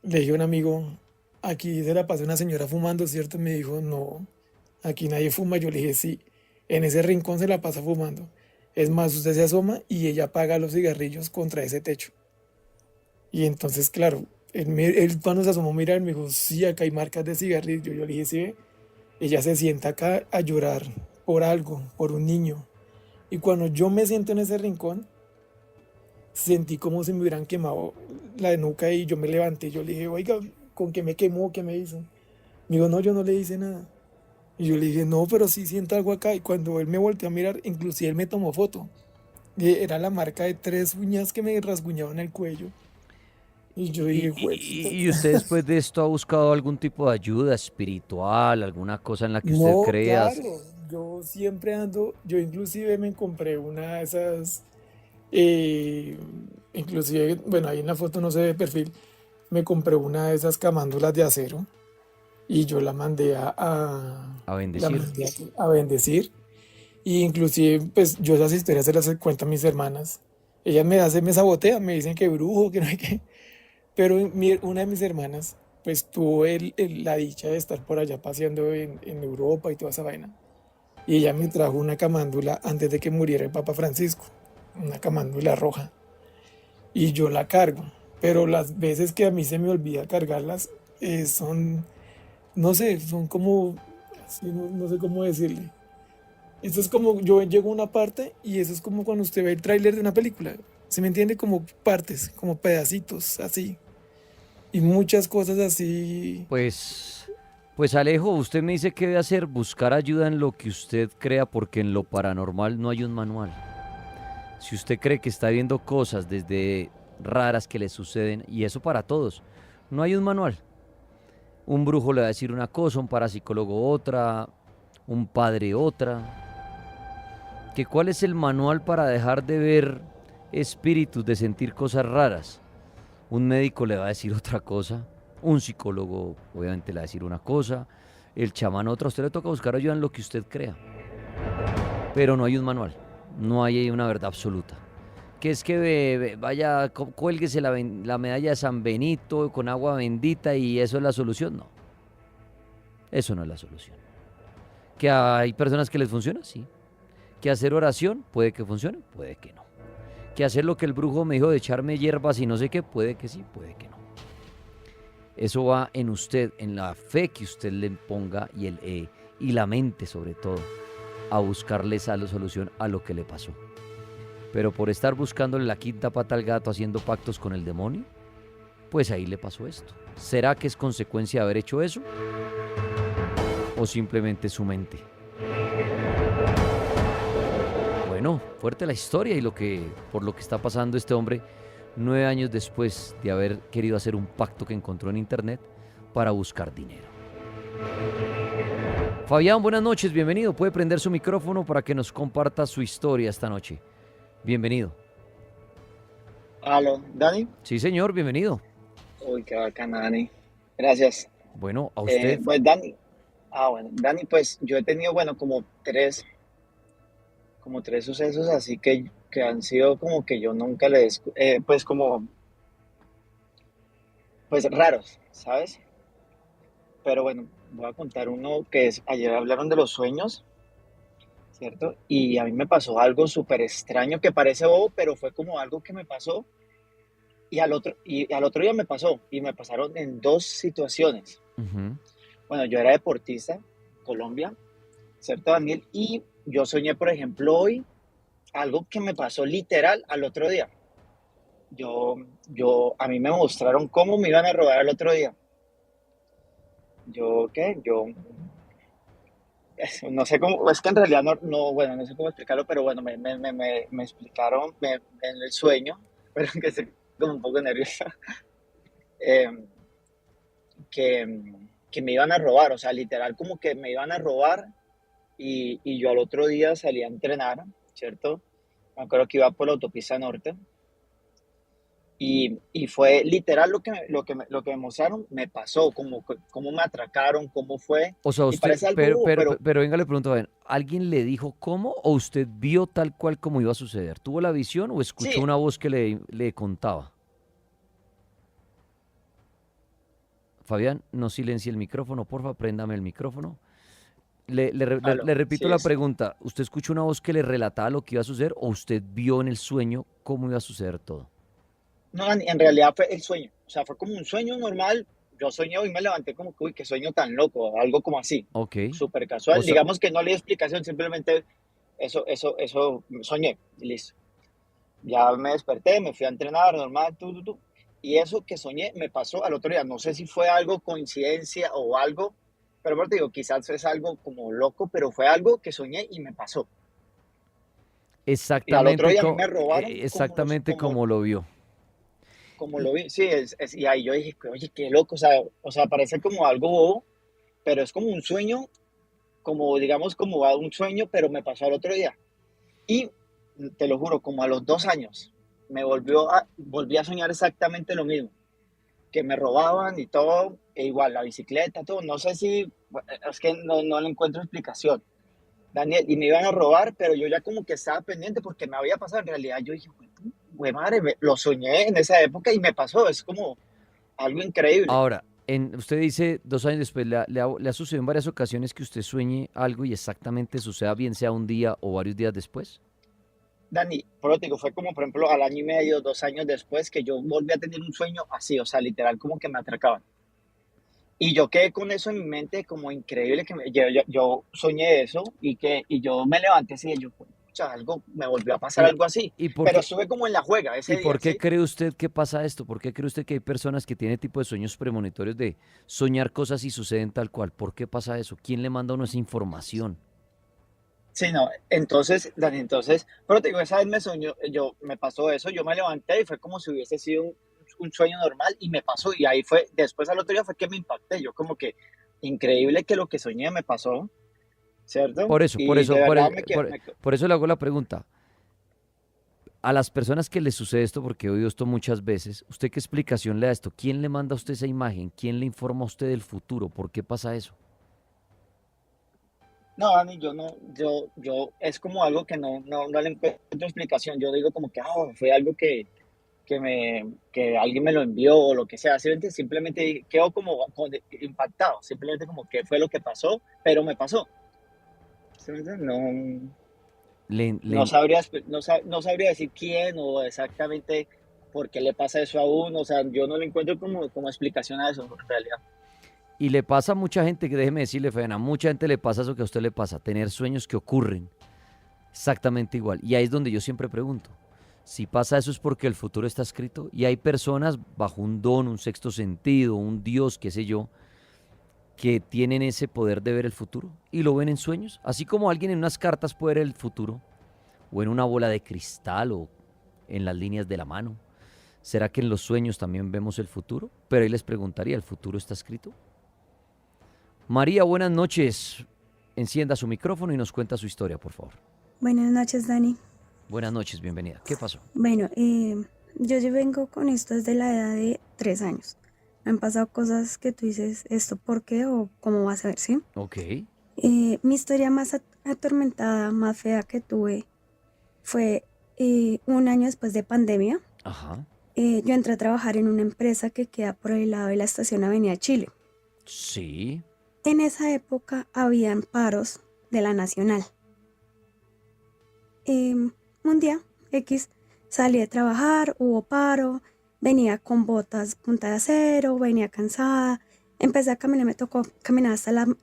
le dije a un amigo, aquí se la pasa una señora fumando, ¿cierto? Me dijo, no, aquí nadie fuma. Yo le dije, sí, en ese rincón se la pasa fumando. Es más, usted se asoma y ella apaga los cigarrillos contra ese techo. Y entonces, claro, él cuando se asomó a mirar me dijo, sí, acá hay marcas de cigarrillo. Yo le dije, sí, ve". Ella se sienta acá a llorar por algo, por un niño. Y cuando yo me siento en ese rincón, sentí como si me hubieran quemado la nuca y yo me levanté. Yo le dije, oiga, ¿con qué me quemó? ¿Qué me hizo? Me dijo, no, yo no le hice nada. Y yo le dije, no, pero sí siento algo acá. Y cuando él me volteó a mirar, inclusive él me tomó foto. Y era la marca de 3 uñas que me rasguñaban el cuello. Y yo y, dije, y- jueputa. y usted después de esto ha buscado algún tipo de ayuda espiritual, alguna cosa en la que usted No, crea. claro, yo siempre ando, yo inclusive me compré una de esas, eh, inclusive, bueno, ahí en la foto no se ve de perfil, me compré una de esas camándulas de acero y yo la mandé A la bendecir. mandé a bendecir. Y inclusive, pues yo esas historias se las cuento a mis hermanas. Ellas me sabotean, me dicen que brujo, que no hay que. Pero una de mis hermanas, pues tuvo la dicha de estar por allá paseando en Europa y toda esa vaina. Y ella me trajo una camándula antes de que muriera el Papa Francisco, una camándula roja. Y yo la cargo. Pero las veces que a mí se me olvida cargarlas, son, no sé, son como, así, no sé cómo decirle. Esto es como, yo llego a una parte y eso es como cuando usted ve el tráiler de una película. ¿Se me entiende? Como partes, como pedacitos, así. Y muchas cosas así. Pues Alejo, usted me dice que debe hacer, buscar ayuda en lo que usted crea, porque en lo paranormal no hay un manual. Si usted cree que está viendo cosas desde raras que le suceden, y eso para todos, no hay un manual. Un brujo le va a decir una cosa, un parapsicólogo otra, un padre otra. ¿Que cuál es el manual para dejar de ver espíritus, de sentir cosas raras? Un médico le va a decir otra cosa, un psicólogo obviamente le va a decir una cosa, el chamán otra. A usted le toca buscar ayuda en lo que usted crea, pero no hay un manual, no hay ahí una verdad absoluta. Que es que vaya, cuélguese la medalla de San Benito con agua bendita y eso es la solución. No, eso no es la solución. ¿Que hay personas que les funciona? Sí. ¿Que hacer oración? Puede que funcione, puede que no. ¿Que hacer lo que el brujo me dijo de echarme hierbas y no sé qué? Puede que sí, puede que no. Eso va en usted, en la fe que usted le ponga y la mente sobre todo, a buscarle esa solución a lo que le pasó. Pero por estar buscándole la quinta pata al gato, haciendo pactos con el demonio, pues ahí le pasó esto. ¿Será que es consecuencia de haber hecho eso? ¿O simplemente su mente? Bueno, fuerte la historia y por lo que está pasando este hombre 9 años después de haber querido hacer un pacto que encontró en internet para buscar dinero. Fabián, buenas noches, bienvenido. Puede prender su micrófono para que nos comparta su historia esta noche. Bienvenido. Aló, Dani. Sí, señor, bienvenido. Uy, qué bacana, Dani. Gracias. Bueno, a usted. Pues Dani, bueno, Dani, pues yo he tenido, bueno, como tres sucesos así que han sido como que yo nunca pues como, pues raros, ¿sabes? Pero bueno, voy a contar uno ayer hablaron de los sueños, ¿cierto? Y a mí me pasó algo súper extraño que parece bobo, pero fue como algo que me pasó y al otro día me pasó y me pasaron en dos situaciones. Ujú. Bueno, yo era deportista en Colombia ¿cierto, Daniel? Y yo soñé, por ejemplo, hoy algo que me pasó literal al otro día. Yo, a mí me mostraron cómo me iban a robar el otro día. ¿Qué? No sé cómo, es que en realidad bueno, no sé cómo explicarlo, pero bueno, me explicaron en el sueño, pero que estoy como un poco nerviosa, eh, que, que me iban a robar, o sea, literal como que me iban a robar y yo al otro día salí a entrenar, ¿cierto? Me acuerdo que iba por la autopista norte y fue literal lo que me mostraron, me pasó, cómo me atracaron, cómo fue, O sea, y usted, parece algo bobo, pero pero venga, le pregunto, a ver, ¿alguien le dijo cómo o usted vio tal cual como iba a suceder? ¿Tuvo la visión o escuchó sí, una voz que le contaba? Fabián, no silencie el micrófono, porfa, préndame el micrófono. Le repito sí, la pregunta, ¿usted escuchó una voz que le relataba lo que iba a suceder o usted vio en el sueño cómo iba a suceder todo? no, en realidad fue el sueño, o sea, fue como un sueño normal, yo soñé y me levanté como que, uy, qué sueño tan loco, algo como así, Ok. súper O casual, sea, digamos que no le di explicación, simplemente eso soñé, y listo. Ya me desperté, me fui a entrenar normal, y eso que soñé me pasó al otro día, no sé si fue algo coincidencia o algo, pero bueno, te digo, quizás es algo como loco, pero fue algo que soñé y me pasó. Y al otro exactamente, día a mí me robaron exactamente como lo vio. como Y, lo vi, sí, y ahí yo dije, oye, qué loco, o sea, parece como algo bobo, pero es como un sueño, como digamos, como un sueño, pero me pasó al otro día. Y te lo juro, como a los 2 años, volví a soñar exactamente lo mismo, que me robaban y todo, e igual la bicicleta, todo, no sé si, es que no le encuentro explicación, Daniel, y me iban a robar, pero yo ya como que estaba pendiente porque me había pasado, en realidad yo dije, güey, madre, lo soñé en esa época y me pasó, es como algo increíble. ahora, usted dice 2 años después, ¿le ha sucedido en varias ocasiones que usted sueñe algo y exactamente suceda, bien sea un día o varios días después? Dani, pero te digo, fue como por ejemplo al año y medio, 2 años después que yo volví a tener un sueño así, o sea, literal como que me atracaban. Y yo quedé con eso en mi mente como increíble que yo soñé eso y yo me levanté así y yo, pucha, algo, me volvió a pasar ¿Y, algo así. y por Pero qué, estuve como en la juega ese y día, por qué ¿sí? cree usted que pasa esto? ¿Por qué cree usted que hay personas que tienen tipo de sueños premonitorios de soñar cosas y suceden tal cual? ¿Por qué pasa eso? ¿Quién le manda a uno esa información? Sí, no, entonces, Dani, pero te digo, esa vez me pasó eso, yo me levanté y fue como si hubiese sido un sueño normal y me pasó y ahí fue, después al otro día fue que me impacté, yo como que increíble que lo que soñé me pasó, ¿cierto? Por eso, por Y de eso, verdad me quedé, por eso le hago la pregunta. A las personas que les sucede esto, porque he oído esto muchas veces, ¿usted qué explicación le da esto? ¿Quién le manda a usted esa imagen? ¿Quién le informa a usted del futuro? ¿Por qué pasa eso? no, Dani, yo no, es como algo que no le encuentro explicación, yo digo como que fue algo que alguien me lo envió o lo que sea, simplemente quedo como impactado, simplemente como que fue lo que pasó, pero me pasó. ¿Sí me entiendes? Le, No le- sabría, no sabría decir quién o exactamente por qué le pasa eso a uno. O sea, yo no le encuentro como explicación a eso en realidad. y le pasa a mucha gente, que déjeme decirle, Fena, a mucha gente le pasa eso que a usted le pasa, tener sueños que ocurren exactamente igual. Y ahí es donde yo siempre pregunto, si pasa eso es porque el futuro está escrito y hay personas bajo un don, un sexto sentido, un Dios, qué sé yo, que tienen ese poder de ver el futuro y lo ven en sueños, así como alguien en unas cartas puede ver el futuro o en una bola de cristal o en las líneas de la mano. ¿Será que en los sueños también vemos el futuro? Pero ahí les preguntaría, ¿el futuro está escrito? María, buenas noches. Encienda su micrófono y nos cuenta su historia, por favor. Buenas noches, Dani. Buenas noches, bienvenida. ¿Qué pasó? Bueno, yo ya vengo con esto desde la edad de 3 años. Me han pasado cosas que tú dices, ¿esto por qué o cómo vas a ver, sí? Ok. Mi historia más atormentada, más fea que tuve fue un año después de pandemia. Ajá. Yo entré a trabajar en una empresa que queda por el lado de la estación Avenida Chile. Sí. En esa época habían paros de la Nacional. Un día X salí de trabajar, hubo paro, venía con botas punta de acero, venía cansada, empecé a caminar, me tocó caminar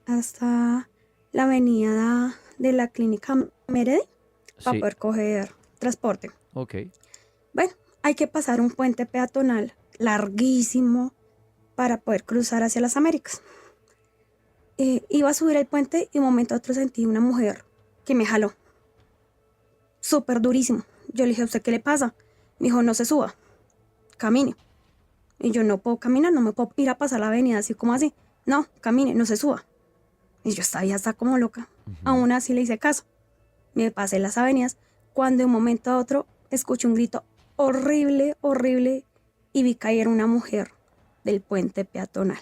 hasta la avenida de la clínica Meredith para Sí, poder coger transporte. ok. Bueno, hay que pasar un puente peatonal larguísimo para poder cruzar hacia las Américas. Iba a subir el puente y un momento a otro sentí una mujer que me jaló, súper durísimo. Yo le dije, ¿a usted qué le pasa? Me dijo, no se suba, camine. Y yo no puedo caminar, no me puedo ir a pasar la avenida así como así. No, camine, no se suba. Y yo estaba ya está como loca. Aún así le hice caso. Me pasé las avenidas cuando de un momento a otro escuché un grito horrible, horrible y vi caer una mujer del puente peatonal.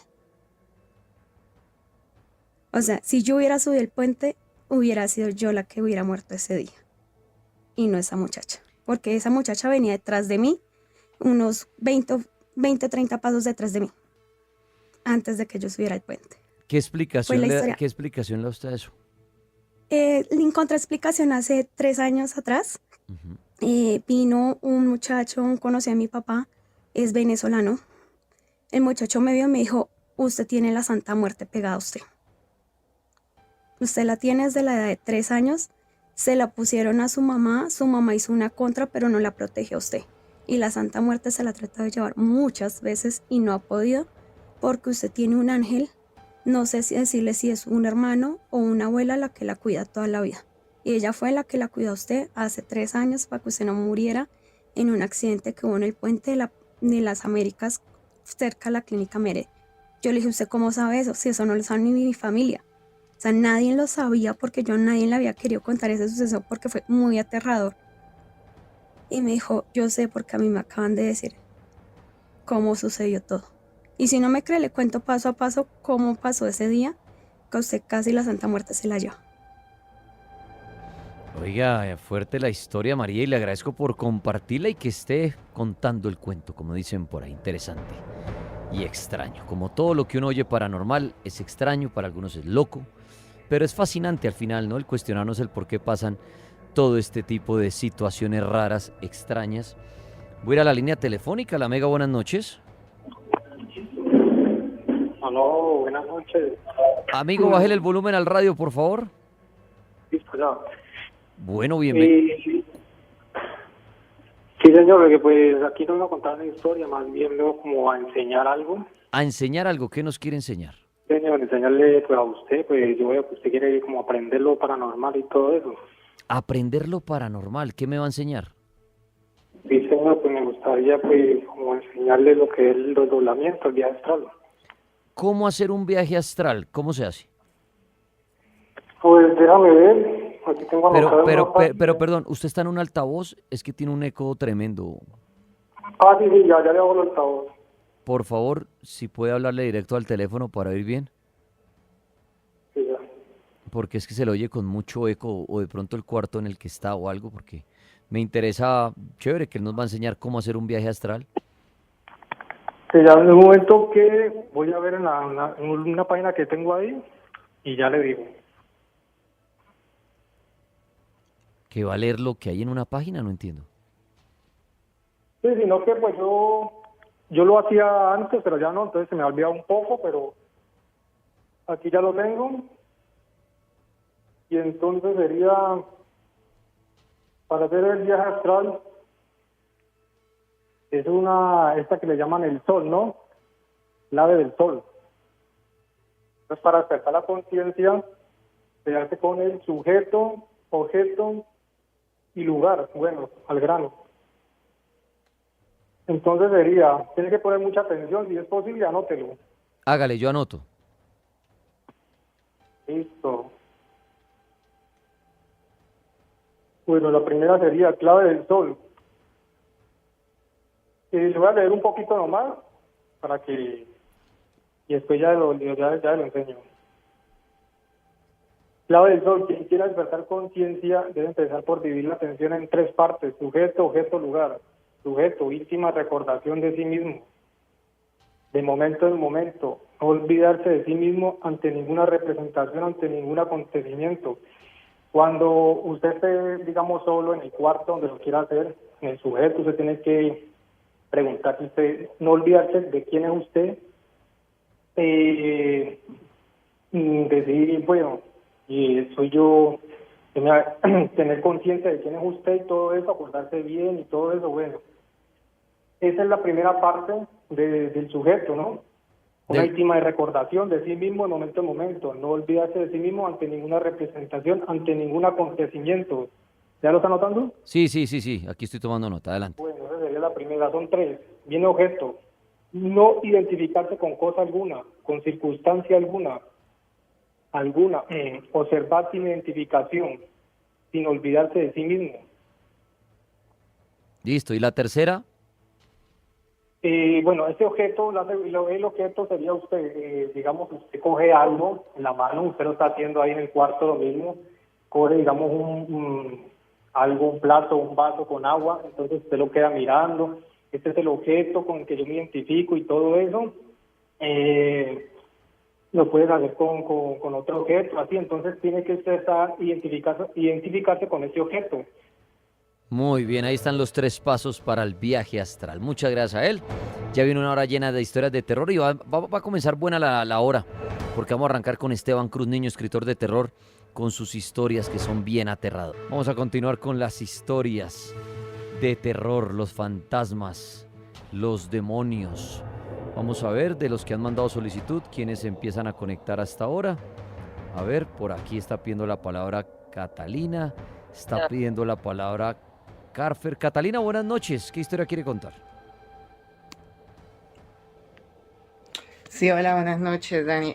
O sea, si yo hubiera subido el puente, hubiera sido yo la que hubiera muerto ese día y no esa muchacha. Porque esa muchacha venía detrás de mí, unos 30 pasos detrás de mí, antes de que yo subiera el puente. ¿Qué Fue la historia. qué explicación le da usted a eso? Le encontré explicación hace 3 años atrás. Ujú. Vino un muchacho, conocí a mi papá, es venezolano. El muchacho me vio y me dijo, usted tiene la Santa Muerte pegada a usted. Usted la tiene desde la edad de 3 años. Se la pusieron a su mamá hizo una contra, pero no la protege a usted. Y la Santa Muerte se la ha tratado de llevar muchas veces y no ha podido porque usted tiene un ángel. No sé si decirle si es un hermano o una abuela la que la cuida toda la vida. Y ella fue la que la cuidó a usted hace 3 años para que usted no muriera en un accidente que hubo en el puente de las Américas cerca de la clínica Mere. Yo le dije, ¿usted cómo sabe eso? Si eso no lo sabe ni mi familia. O sea, nadie lo sabía porque yo a nadie le había querido contar ese suceso porque fue muy aterrador. Y me dijo, yo sé porque a mí me acaban de decir cómo sucedió todo. Y si no me cree, le cuento paso a paso cómo pasó ese día, que a usted casi la Santa Muerte se la llevó. Oiga, fuerte la historia, María, y le agradezco por compartirla y que esté contando el cuento, como dicen por ahí. Interesante y extraño. Como todo lo que uno oye paranormal es extraño, para algunos es loco, pero es fascinante al final, ¿no? El cuestionarnos el por qué pasan todo este tipo de situaciones raras, extrañas. Voy a ir a la línea telefónica. La Mega, buenas noches. Aló, buenas noches. Amigo, bájele el volumen al radio, por favor. Listo, ya. Bueno, bienvenido. Sí, señor, que pues aquí no vengo a contar una historia, más bien vengo como a enseñar algo. A enseñar algo. ¿Qué nos quiere enseñar? Señor, enseñarle pues a usted, pues yo veo que usted quiere como aprender lo paranormal y todo eso. Aprender lo paranormal. ¿Qué me va a enseñar? Sí, señor, pues me gustaría pues como enseñarle lo que es el desdoblamiento, el viaje astral. ¿Cómo hacer un viaje astral? ¿Cómo se hace? Pues déjame ver, aquí tengo anotado una página. Pero, perdón, usted está en un altavoz, es que tiene un eco tremendo. Ah, sí, ya le hago el altavoz. Por favor, si puede hablarle directo al teléfono para oír bien, Sí, ya. porque es que se le oye con mucho eco o de pronto el cuarto en el que está o algo, porque me interesa, chévere, que él nos va a enseñar cómo hacer un viaje astral. Sí, ya en el momento que voy a ver en una página que tengo ahí y ya le digo. ¿Que va a leer lo que hay en una página? No entiendo. Sí, sino que pues yo lo hacía antes, pero ya no, entonces se me ha olvidado un poco, pero aquí ya lo tengo. Y entonces sería, para hacer el viaje astral, es esta que le llaman el sol, ¿no? La ave del sol. Entonces para despertar la conciencia, se hace con el sujeto, objeto y lugar, bueno, al grano. Entonces sería, tiene que poner mucha atención, si es posible, anótelo. Hágale, yo anoto. Listo. Bueno, la primera sería clave del sol. Le voy a leer un poquito nomás, para que, y después ya lo enseño. Clave del sol, quien quiera despertar conciencia debe empezar por dividir la atención en 3 partes, sujeto, objeto, lugar. Sujeto, íntima recordación de sí mismo, de momento en momento, no olvidarse de sí mismo ante ninguna representación, ante ningún acontecimiento. Cuando usted esté, digamos, solo en el cuarto donde lo quiera hacer, en el sujeto, usted tiene que preguntarse usted, no olvidarse de quién es usted, decir, bueno, Y soy yo, tener conciencia de quién es usted y todo eso, acordarse bien y todo eso, bueno. Esa es la primera parte del sujeto, ¿no? Una Del- íntima de recordación de sí mismo de momento en momento, no olvidarse de sí mismo ante ninguna representación, ante ningún acontecimiento. ¿Ya lo está notando? Sí, sí, sí, sí, aquí estoy tomando nota, adelante. Bueno, esa sería la primera, son tres. Viene objeto, no identificarse con cosa alguna, con circunstancia alguna, observar sin identificación, sin olvidarse de sí mismo. Listo, ¿y la tercera? Bueno, ese objeto, el objeto sería usted, digamos, usted coge algo en la mano, usted lo está haciendo ahí en el cuarto lo mismo, coge, digamos, un plato, un vaso con agua, entonces usted lo queda mirando, este es el objeto con el que yo me identifico y todo eso, lo puedes hacer con otro objeto, así, entonces tiene que usted estar identificarse con ese objeto. Muy bien, ahí están los 3 pasos para el viaje astral. Muchas gracias a él. Ya viene una hora llena de historias de terror y va a comenzar buena la hora, porque vamos a arrancar con Esteban Cruz, niño escritor de terror, con sus historias que son bien aterradoras. Vamos a continuar con las historias de terror, los fantasmas, los demonios. Vamos a ver de los que han mandado solicitud, quienes empiezan a conectar hasta ahora. A ver, por aquí está pidiendo la palabra Catalina, está pidiendo la palabra Carfer. Catalina, buenas noches. ¿Qué historia quiere contar? Sí, hola, buenas noches, Dani.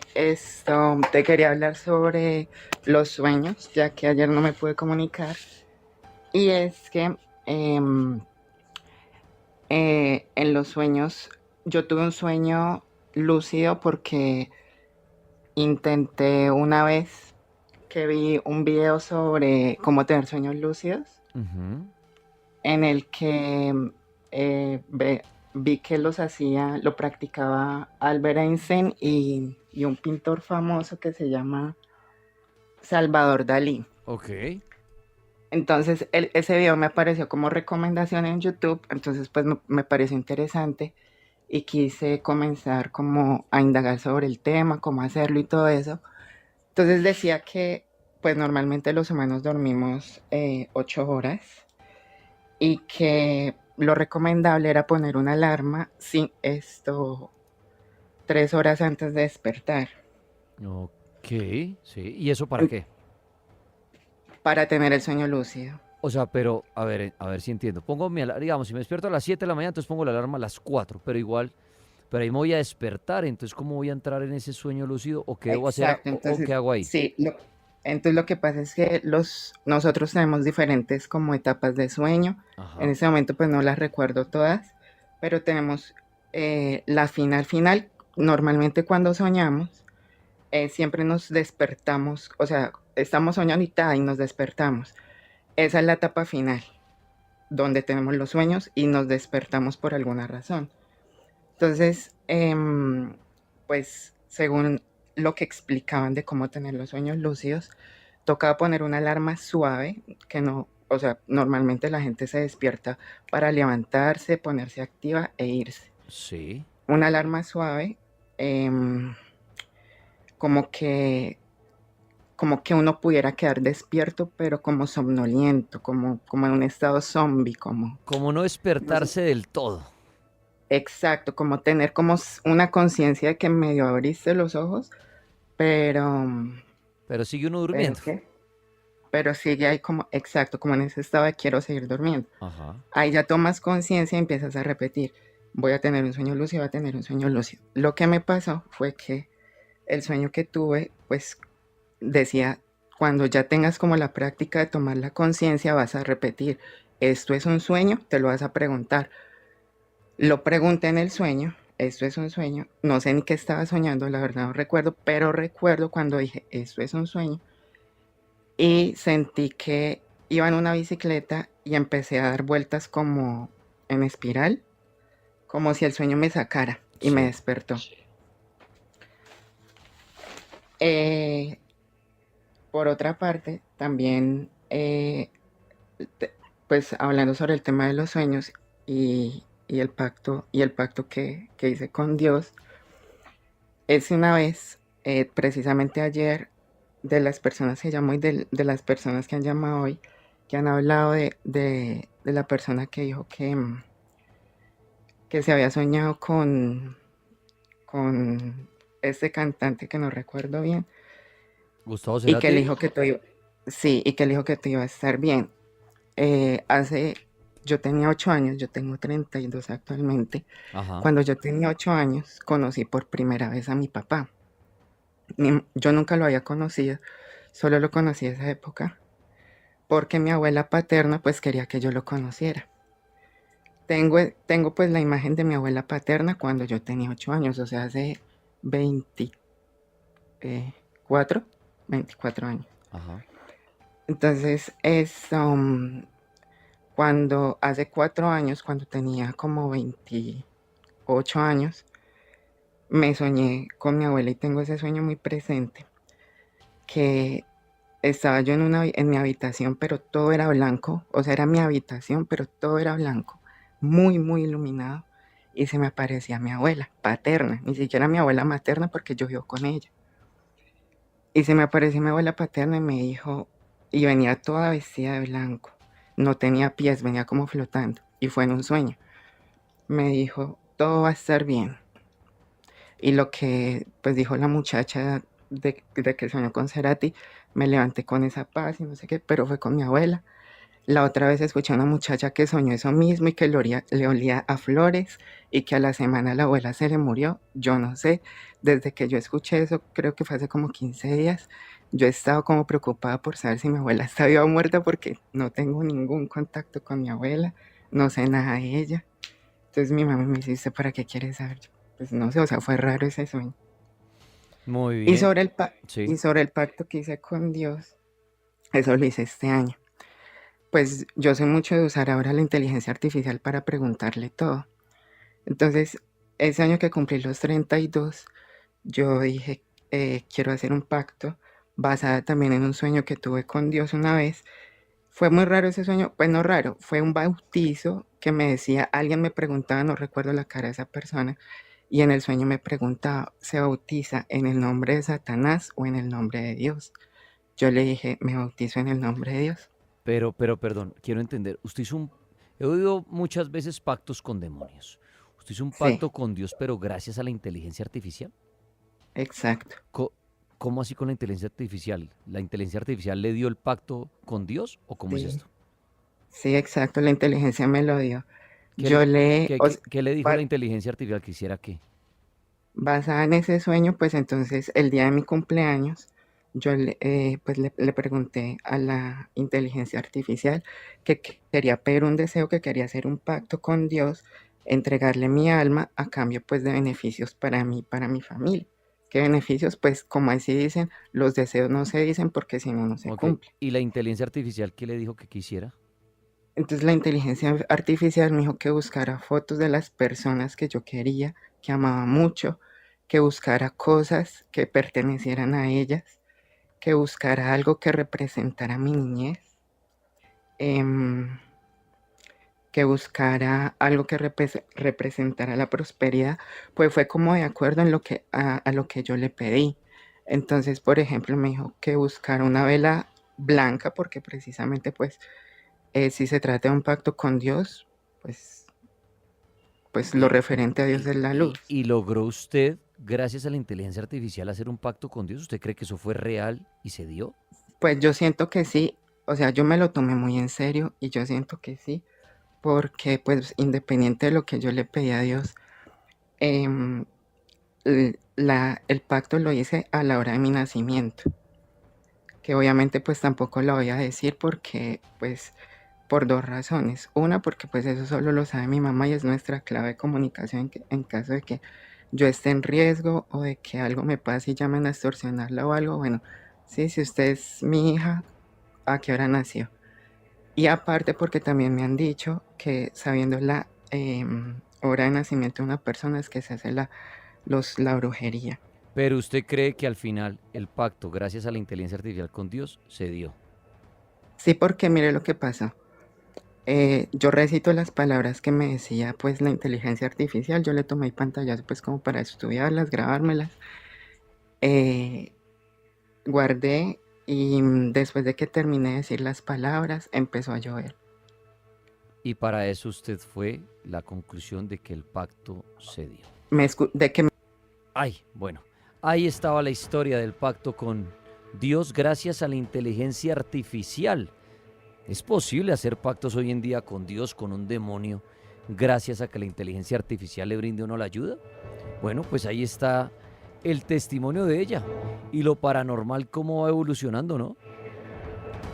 Te quería hablar sobre los sueños, ya que ayer no me pude comunicar. Y es que en los sueños, yo tuve un sueño lúcido porque intenté una vez que vi un video sobre cómo tener sueños lúcidos, en el que vi que lo practicaba Albert Einstein y un pintor famoso que se llama Salvador Dalí. Ok. Entonces ese video me apareció como recomendación en YouTube, entonces pues me pareció interesante y quise comenzar como a indagar sobre el tema, cómo hacerlo y todo eso. Entonces decía que pues normalmente los humanos dormimos 8 horas y que lo recomendable era poner una alarma 3 horas antes de despertar. Ok, sí. ¿Y eso para qué? Para tener el sueño lúcido. O sea, pero a ver si entiendo. Pongo mi alarma, digamos, si me despierto a las 7 de la mañana, entonces pongo la alarma a las 4, pero igual, pero ahí me voy a despertar, entonces ¿cómo voy a entrar en ese sueño lúcido? ¿O qué debo hacer? Exacto, ¿O entonces qué hago ahí? sí, entonces lo que pasa es que nosotros tenemos diferentes como etapas de sueño. Ajá. En ese momento pues no las recuerdo todas, pero tenemos la final. Normalmente cuando soñamos, siempre nos despertamos, o sea, estamos soñando y nos despertamos. Esa es la etapa final, donde tenemos los sueños y nos despertamos por alguna razón. Entonces, pues según lo que explicaban de cómo tener los sueños lúcidos, tocaba poner una alarma suave, que no, o sea, normalmente la gente se despierta para levantarse, ponerse activa e irse. Sí. Una alarma suave, como que uno pudiera quedar despierto, pero como somnoliento, como en un estado zombie, como no despertarse del todo. Exacto, como tener como una conciencia de que medio abriste los ojos, pero sigue uno durmiendo. Pero sigue ahí como, exacto, como en ese estado de quiero seguir durmiendo. Ajá. Ahí ya tomas conciencia y empiezas a repetir, voy a tener un sueño lúcido, voy a tener un sueño lúcido. Lo que me pasó fue que el sueño que tuve, pues decía, cuando ya tengas como la práctica de tomar la conciencia, vas a repetir, esto es un sueño, te lo vas a preguntar. Lo pregunté en el sueño, esto es un sueño, no sé ni qué estaba soñando, la verdad no recuerdo, pero recuerdo cuando dije, esto es un sueño, y sentí que iba en una bicicleta y empecé a dar vueltas como en espiral, como si el sueño me sacara y me despertó. Por otra parte, también, pues hablando sobre el tema de los sueños y el pacto que hice con Dios, es una vez, precisamente ayer, de las personas que llamó y de las personas que han llamado hoy, que han hablado de la persona que dijo que se había soñado con este cantante que no recuerdo bien, Gustavo y que le Cerati. dijo que todo iba, sí, y que le dijo que todo iba a estar bien. Yo tenía 8 años, yo tengo 32 actualmente. Ajá. Cuando yo tenía 8 años, conocí por primera vez a mi papá. Yo nunca lo había conocido, solo lo conocí esa época, porque mi abuela paterna pues quería que yo lo conociera. Tengo pues la imagen de mi abuela paterna cuando yo tenía 8 años, o sea, hace 24, 24 años. Ajá. Entonces cuando hace 4 años, cuando tenía como 28 años, me soñé con mi abuela y tengo ese sueño muy presente, que estaba yo en mi habitación, pero todo era blanco, o sea, era mi habitación, pero todo era blanco, muy, muy iluminado, y se me aparecía mi abuela paterna, ni siquiera mi abuela materna porque yo vivo con ella. Y se me apareció mi abuela paterna y me dijo, y venía toda vestida de blanco, no tenía pies, venía como flotando, y fue en un sueño. Me dijo, todo va a estar bien. Y lo que pues dijo la muchacha de que soñó con Cerati, me levanté con esa paz y no sé qué, pero fue con mi abuela. La otra vez escuché a una muchacha que soñó eso mismo y que le olía a flores y que a la semana la abuela se le murió. Yo no sé, desde que yo escuché eso, creo que fue hace como 15 días, yo he estado como preocupada por saber si mi abuela está viva o muerta porque no tengo ningún contacto con mi abuela, no sé nada de ella. Entonces mi mamá me dice, "¿Usted para qué quiere saber?" Yo, pues no sé, o sea, fue raro ese sueño. Muy Y bien. sobre Sí. el pacto que hice con Dios, eso lo hice este año. Pues yo sé mucho de usar ahora la inteligencia artificial para preguntarle todo. Entonces, ese año que cumplí los 32, yo dije, quiero hacer un pacto basada también en un sueño que tuve con Dios una vez. Fue muy raro ese sueño, pues no raro, fue un bautizo que me decía, alguien me preguntaba, no recuerdo la cara de esa persona, y en el sueño me preguntaba, ¿se bautiza en el nombre de Satanás o en el nombre de Dios? Yo le dije, me bautizo en el nombre de Dios. Pero, perdón, quiero entender. He oído muchas veces pactos con demonios. ¿Usted hizo un Sí, pacto con Dios, pero gracias a la inteligencia artificial? exacto. Co- ¿Cómo así con la inteligencia artificial? ¿La inteligencia artificial le dio el pacto con Dios o cómo es Sí, esto? sí, exacto, la inteligencia me lo dio. ¿Qué Yo le, le, qué- o qué- s- qué le dijo la ba- inteligencia artificial que hiciera qué? basada en ese sueño, pues entonces el día de mi cumpleaños, le pregunté a la inteligencia artificial que quería pedir un deseo, que quería hacer un pacto con Dios, entregarle mi alma a cambio pues de beneficios para mí, para mi familia. ¿Qué beneficios? Pues como así dicen, los deseos no se dicen porque si no, no se Ok. cumplen. ¿Y la inteligencia artificial qué le dijo que quisiera? Entonces la inteligencia artificial me dijo que buscara fotos de las personas que yo quería, que amaba mucho, que buscara cosas que pertenecieran a ellas, que buscara algo que representara mi niñez, em, que buscara algo que representara la prosperidad, pues fue como de acuerdo en a lo que yo le pedí. Entonces, por ejemplo, me dijo que buscara una vela blanca, porque precisamente pues si se trata de un pacto con Dios, pues, pues lo ¿Y, referente a Dios y, es la y- luz. y logró usted, gracias a la inteligencia artificial, hacer un pacto con Dios? ¿Usted cree que eso fue real y se dio? Pues yo siento que sí, o sea, yo me lo tomé muy en serio y yo siento que sí, porque pues independiente de lo que yo le pedí a Dios, em, el pacto lo hice a la hora de mi nacimiento, que obviamente pues tampoco lo voy a decir porque pues por dos razones. Una, porque pues eso solo lo sabe mi mamá y es nuestra clave de comunicación en caso de que yo esté en riesgo o de que algo me pase y llamen a extorsionarla o algo. Bueno, sí, si usted es mi hija, ¿a qué hora nació? Y aparte porque también me han dicho que sabiendo la hora de nacimiento de una persona es que se hace la brujería. Pero usted cree que al final el pacto, gracias a la inteligencia artificial con Dios, se dio. Sí, porque mire lo que pasó. Yo recito las palabras que me decía pues la inteligencia artificial, yo le tomé pantallas pues como para estudiarlas, grabármelas. Eh, guardé y después de que terminé de decir las palabras, empezó a llover. Y para eso usted fue la conclusión de que el pacto se dio. De que Ay, bueno, ahí estaba la historia del pacto con Dios gracias a la inteligencia artificial. ¿Es posible hacer pactos hoy en día con Dios, con un demonio, gracias a que la inteligencia artificial le brinde a uno la ayuda? Bueno, pues ahí está el testimonio de ella y lo paranormal cómo va evolucionando, ¿no?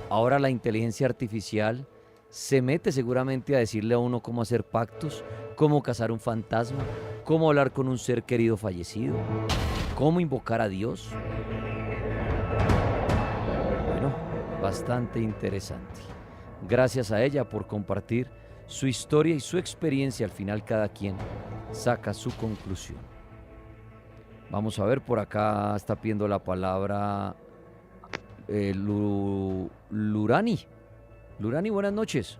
Ahora la inteligencia artificial se mete seguramente a decirle a uno cómo hacer pactos, cómo cazar un fantasma, cómo hablar con un ser querido fallecido, cómo invocar a Dios. Bueno, bastante interesante. Gracias a ella por compartir su historia y su experiencia. Al final cada quien saca su conclusión. Vamos a ver, por acá está pidiendo la palabra Lurani. Lurani, buenas noches.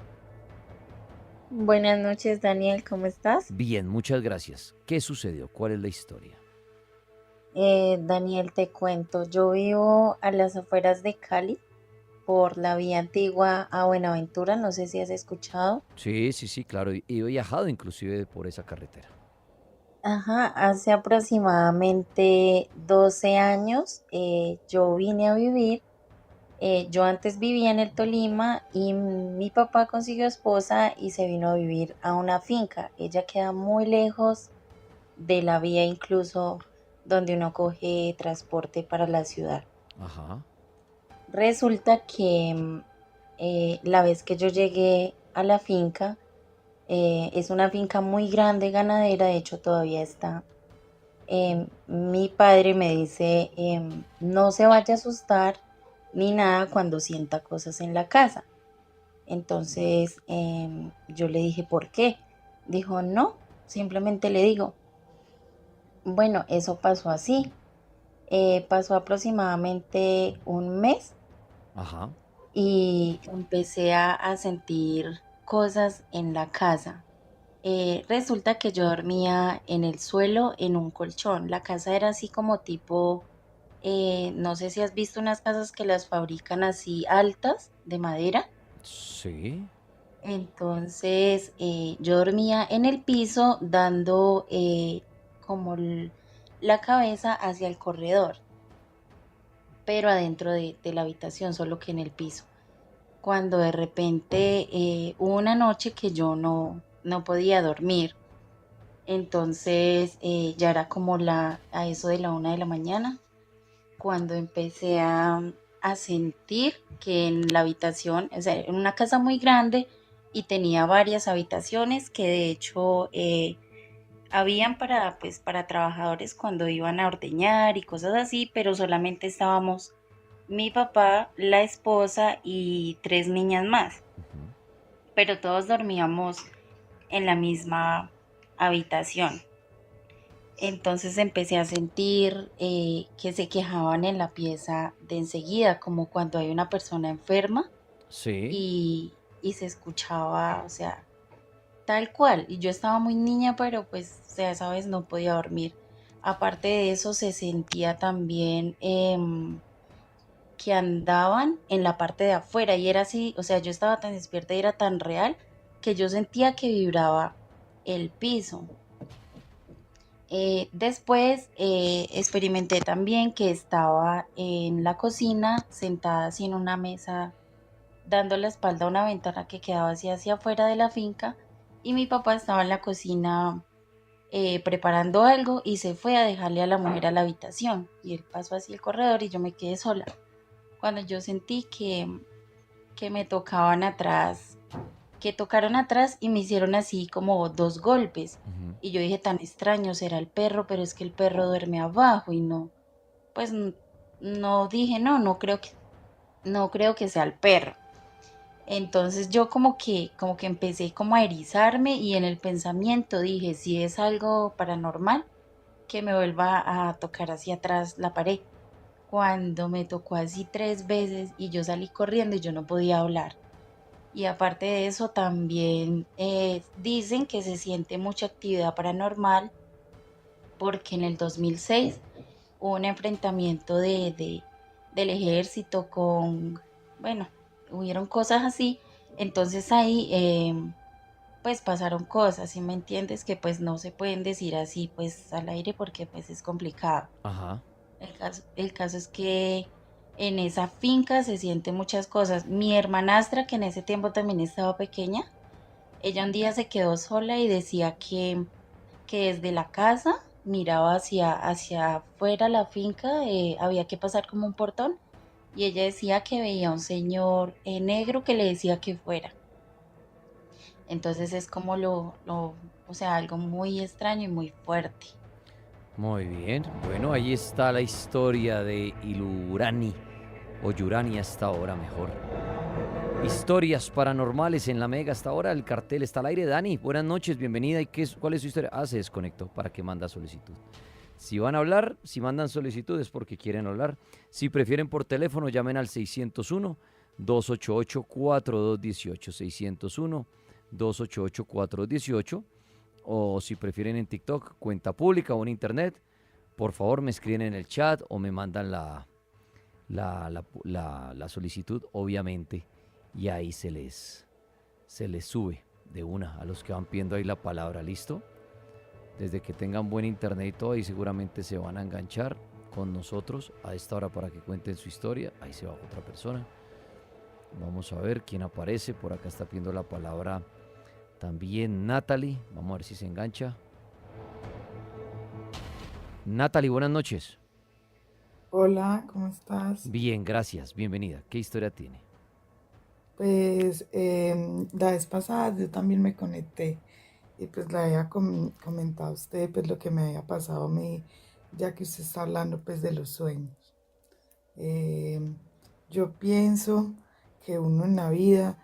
Buenas noches, Daniel, ¿cómo estás? Bien, muchas gracias. ¿Qué sucedió? ¿Cuál es la historia? Daniel, te cuento, yo vivo a las afueras de Cali, por la vía antigua a Buenaventura, no sé si has escuchado. Sí, claro. Y he viajado inclusive por esa carretera. Ajá, hace aproximadamente 12 años yo vine a vivir. Yo antes vivía en el Tolima y mi papá consiguió esposa y se vino a vivir a una finca. Ella queda muy lejos de la vía, incluso donde uno coge transporte para la ciudad. Ajá. Resulta que la vez que yo llegué a la finca, es una finca muy grande, ganadera, de hecho todavía está. Mi padre me dice, no se vaya a asustar ni nada cuando sienta cosas en la casa. Entonces yo le dije, ¿por qué? Dijo, no, simplemente le digo. Bueno, eso pasó así. Pasó aproximadamente un mes. Ajá. Y empecé a sentir cosas en la casa. Resulta que yo dormía en el suelo en un colchón. La casa era así como tipo, no sé si has visto unas casas que las fabrican así altas de madera. Sí. Entonces yo dormía en el piso dando como la cabeza hacia el corredor, pero adentro de la habitación, solo que en el piso. Cuando de repente hubo una noche que yo no podía dormir. Entonces ya era como a eso de la 1 de la mañana, cuando empecé a sentir que en la habitación, o sea, en una casa muy grande y tenía varias habitaciones que de hecho habían para trabajadores cuando iban a ordeñar y cosas así, pero solamente estábamos mi papá, la esposa y 3 niñas más. Pero todos dormíamos en la misma habitación. Entonces empecé a sentir que se quejaban en la pieza de enseguida, como cuando hay una persona enferma. Sí. Y se escuchaba, o sea, tal cual. Y yo estaba muy niña, pero pues, o sea, esa vez no podía dormir. Aparte de eso, se sentía también que andaban en la parte de afuera y era así, o sea, yo estaba tan despierta y era tan real que yo sentía que vibraba el piso. Después experimenté también que estaba en la cocina sentada así en una mesa dando la espalda a una ventana que quedaba así hacia afuera de la finca y mi papá estaba en la cocina preparando algo y se fue a dejarle a la mujer a la habitación y él pasó así el corredor y yo me quedé sola. Cuando yo sentí que me tocaban atrás, que tocaron atrás y me hicieron así como 2 golpes. Y yo dije, tan extraño, será el perro, pero es que el perro duerme abajo y no, pues no dije, no creo que sea el perro. Entonces yo como que empecé como a erizarme y en el pensamiento dije, si es algo paranormal, que me vuelva a tocar hacia atrás la pared. Cuando me tocó así 3 veces y yo salí corriendo y yo no podía hablar. Y aparte de eso también dicen que se siente mucha actividad paranormal porque en el 2006 hubo un enfrentamiento de del ejército, bueno, hubieron cosas así. Entonces ahí pues pasaron cosas, ¿sí me entiendes? Que pues no se pueden decir así pues al aire porque pues es complicado. Ajá. El caso es que en esa finca se sienten muchas cosas. Mi hermanastra, que en ese tiempo también estaba pequeña, ella un día se quedó sola y decía que desde la casa miraba hacia afuera la finca, había que pasar como un portón, y ella decía que veía un señor negro que le decía que fuera. Entonces es como o sea, algo muy extraño y muy fuerte. Muy bien. Bueno, ahí está la historia de Ilurani, o Yurani hasta ahora mejor. Historias paranormales en la Mega hasta ahora. El cartel está al aire. Dani, buenas noches, bienvenida. ¿Cuál es su historia? Se desconectó. ¿Para qué manda solicitud? Si van a hablar, si mandan solicitudes porque quieren hablar. Si prefieren por teléfono, llamen al 601-288-4218. 601-288-4218. O si prefieren en TikTok, cuenta pública o en internet, por favor me escriben en el chat o me mandan la solicitud, obviamente, y ahí se les sube de una a los que van pidiendo ahí la palabra. ¿Listo? Desde que tengan buen internet y todo, ahí seguramente se van a enganchar con nosotros a esta hora para que cuenten su historia. Ahí se va otra persona. Vamos a ver quién aparece. Por acá está pidiendo la palabra también Natalie. Vamos a ver si se engancha. Natalie, buenas noches. Hola, ¿cómo estás? Bien, gracias. Bienvenida. ¿Qué historia tiene? Pues la vez pasada yo también me conecté y pues le había comentado a usted pues lo que me había pasado a mí, ya que usted está hablando pues de los sueños. Yo pienso que uno en la vida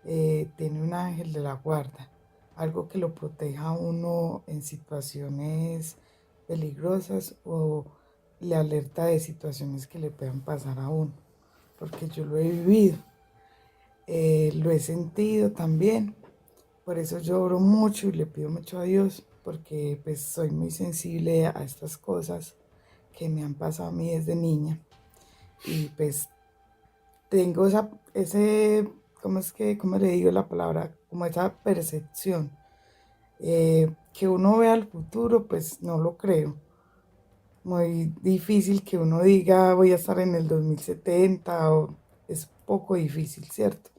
tiene un ángel de la guarda, algo que lo proteja a uno en situaciones peligrosas o le alerta de situaciones que le puedan pasar a uno, porque yo lo he vivido, lo he sentido también, por eso yo oro mucho y le pido mucho a Dios, porque pues soy muy sensible a estas cosas que me han pasado a mí desde niña y pues tengo ¿cómo le digo la palabra? Como esa percepción. Que uno vea el futuro, pues no lo creo. Muy difícil que uno diga voy a estar en el 2070, es poco difícil, ¿cierto?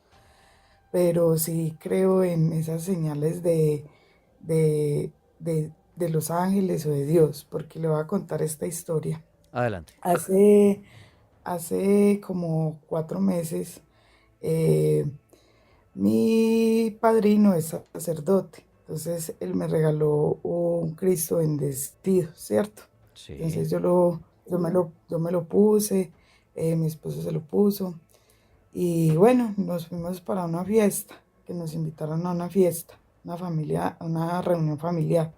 Pero sí creo en esas señales de los ángeles o de Dios, porque le voy a contar esta historia. Adelante. Hace como 4 meses, mi padrino es sacerdote, entonces él me regaló un Cristo bendecido, ¿cierto? Sí. Entonces yo me lo puse, mi esposo se lo puso, y bueno, nos fuimos para una fiesta, que nos invitaron a una fiesta, una reunión familiar.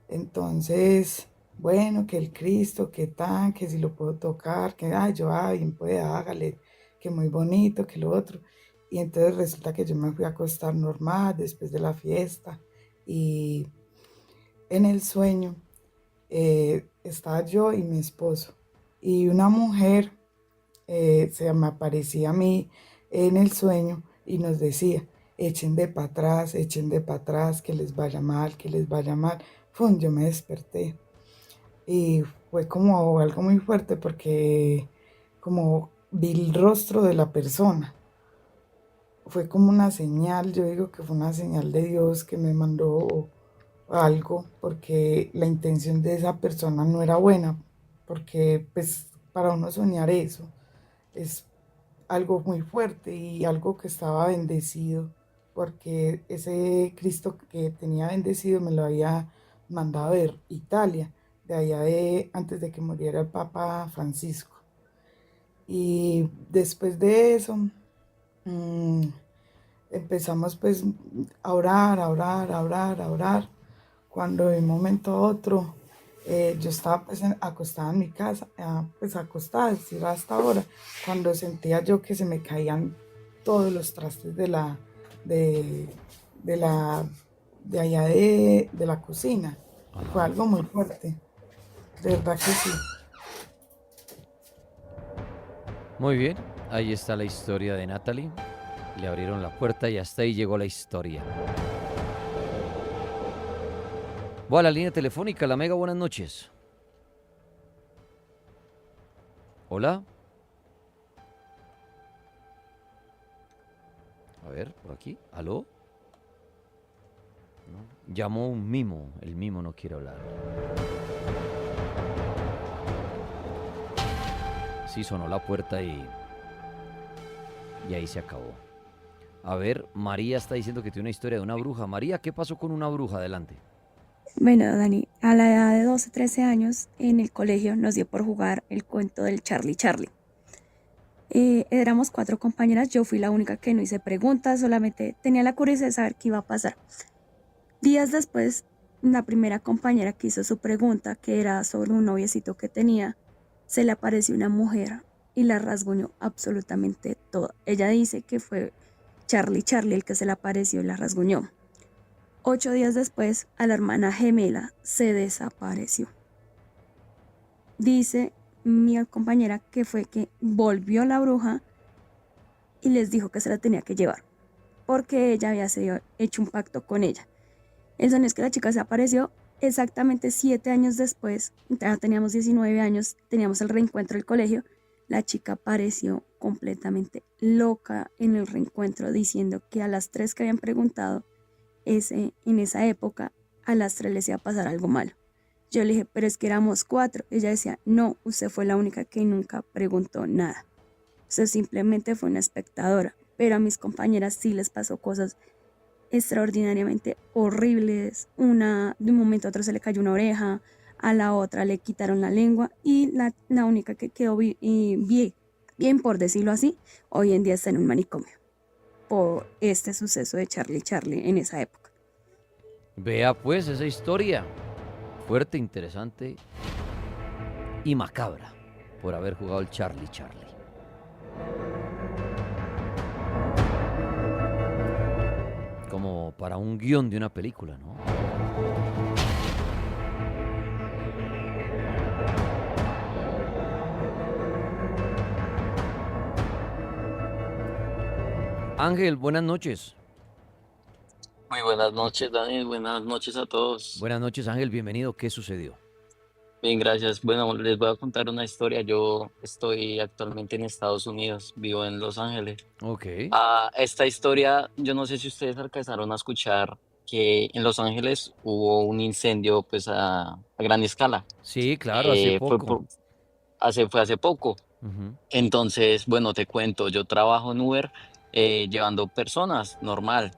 Entonces, bueno, que el Cristo, que tan, que si lo puedo tocar, que bien puede, hágale, que muy bonito, que lo otro. Y entonces resulta que yo me fui a acostar normal después de la fiesta y en el sueño estaba yo y mi esposo y una mujer se me aparecía a mí en el sueño y nos decía, echen de para atrás, que les vaya mal, que les vaya mal. Yo me desperté y fue como algo muy fuerte porque como vi el rostro de la persona. Fue como una señal, yo digo que fue una señal de Dios que me mandó algo, porque la intención de esa persona no era buena, porque pues para uno soñar eso es algo muy fuerte y algo que estaba bendecido, porque ese Cristo que tenía bendecido me lo había mandado de Italia, de allá antes de que muriera el Papa Francisco. Y después de eso, empezamos pues a orar, cuando de un momento a otro yo estaba pues acostada en mi casa, pues acostada, es decir, hasta ahora, cuando sentía yo que se me caían todos los trastes de allá de la cocina. Fue algo muy fuerte, de verdad que sí. Muy bien, ahí está la historia de Natalie. Le abrieron la puerta y hasta ahí llegó la historia. Voy a la línea telefónica, la Mega, buenas noches. Hola. A ver, por aquí. ¿Aló? No. Llamó un mimo. El mimo no quiere hablar. Sí, sonó la puerta y ahí se acabó. A ver, María está diciendo que tiene una historia de una bruja. María, ¿qué pasó con una bruja? Adelante. Bueno, Dani, a la edad de 12, 13 años en el colegio nos dio por jugar el cuento del Charlie Charlie. Éramos 4 compañeras, yo fui la única que no hice preguntas, solamente tenía la curiosidad de saber qué iba a pasar. Días después, la primera compañera que hizo su pregunta, que era sobre un noviecito que tenía, se le apareció una mujer y la rasguñó absolutamente toda. Ella dice que fue Charlie Charlie el que se le apareció y la rasguñó. 8 días después, a la hermana gemela se desapareció. Dice mi compañera que fue que volvió la bruja y les dijo que se la tenía que llevar, porque ella había hecho un pacto con ella. El sonido es que la chica se apareció exactamente 7 años después, ya teníamos 19 años, teníamos el reencuentro del colegio. La chica apareció completamente loca en el reencuentro, diciendo que a las 3 que habían preguntado, en esa época, a las 3 les iba a pasar algo malo. Yo le dije, pero es que éramos 4. Ella decía, no, usted fue la única que nunca preguntó nada. Usted simplemente fue una espectadora. Pero a mis compañeras sí les pasó cosas extraordinariamente horribles. Una, de un momento a otro se le cayó una oreja, a la otra le quitaron la lengua y la única que quedó bien, por decirlo así, hoy en día está en un manicomio por este suceso de Charlie Charlie en esa época. Vea pues esa historia. Fuerte, interesante y macabra por haber jugado el Charlie Charlie. Como para un guión de una película, ¿no? Ángel, buenas noches. Muy buenas noches, Dani. Buenas noches a todos. Buenas noches, Ángel. Bienvenido. ¿Qué sucedió? Bien, gracias. Bueno, les voy a contar una historia. Yo estoy actualmente en Estados Unidos, vivo en Los Ángeles. Ok. Esta historia, yo no sé si ustedes alcanzaron a escuchar que en Los Ángeles hubo un incendio pues a gran escala. Sí, claro, hace poco. Fue hace poco. Ujú. Entonces, bueno, te cuento, yo trabajo en Uber llevando personas, normal.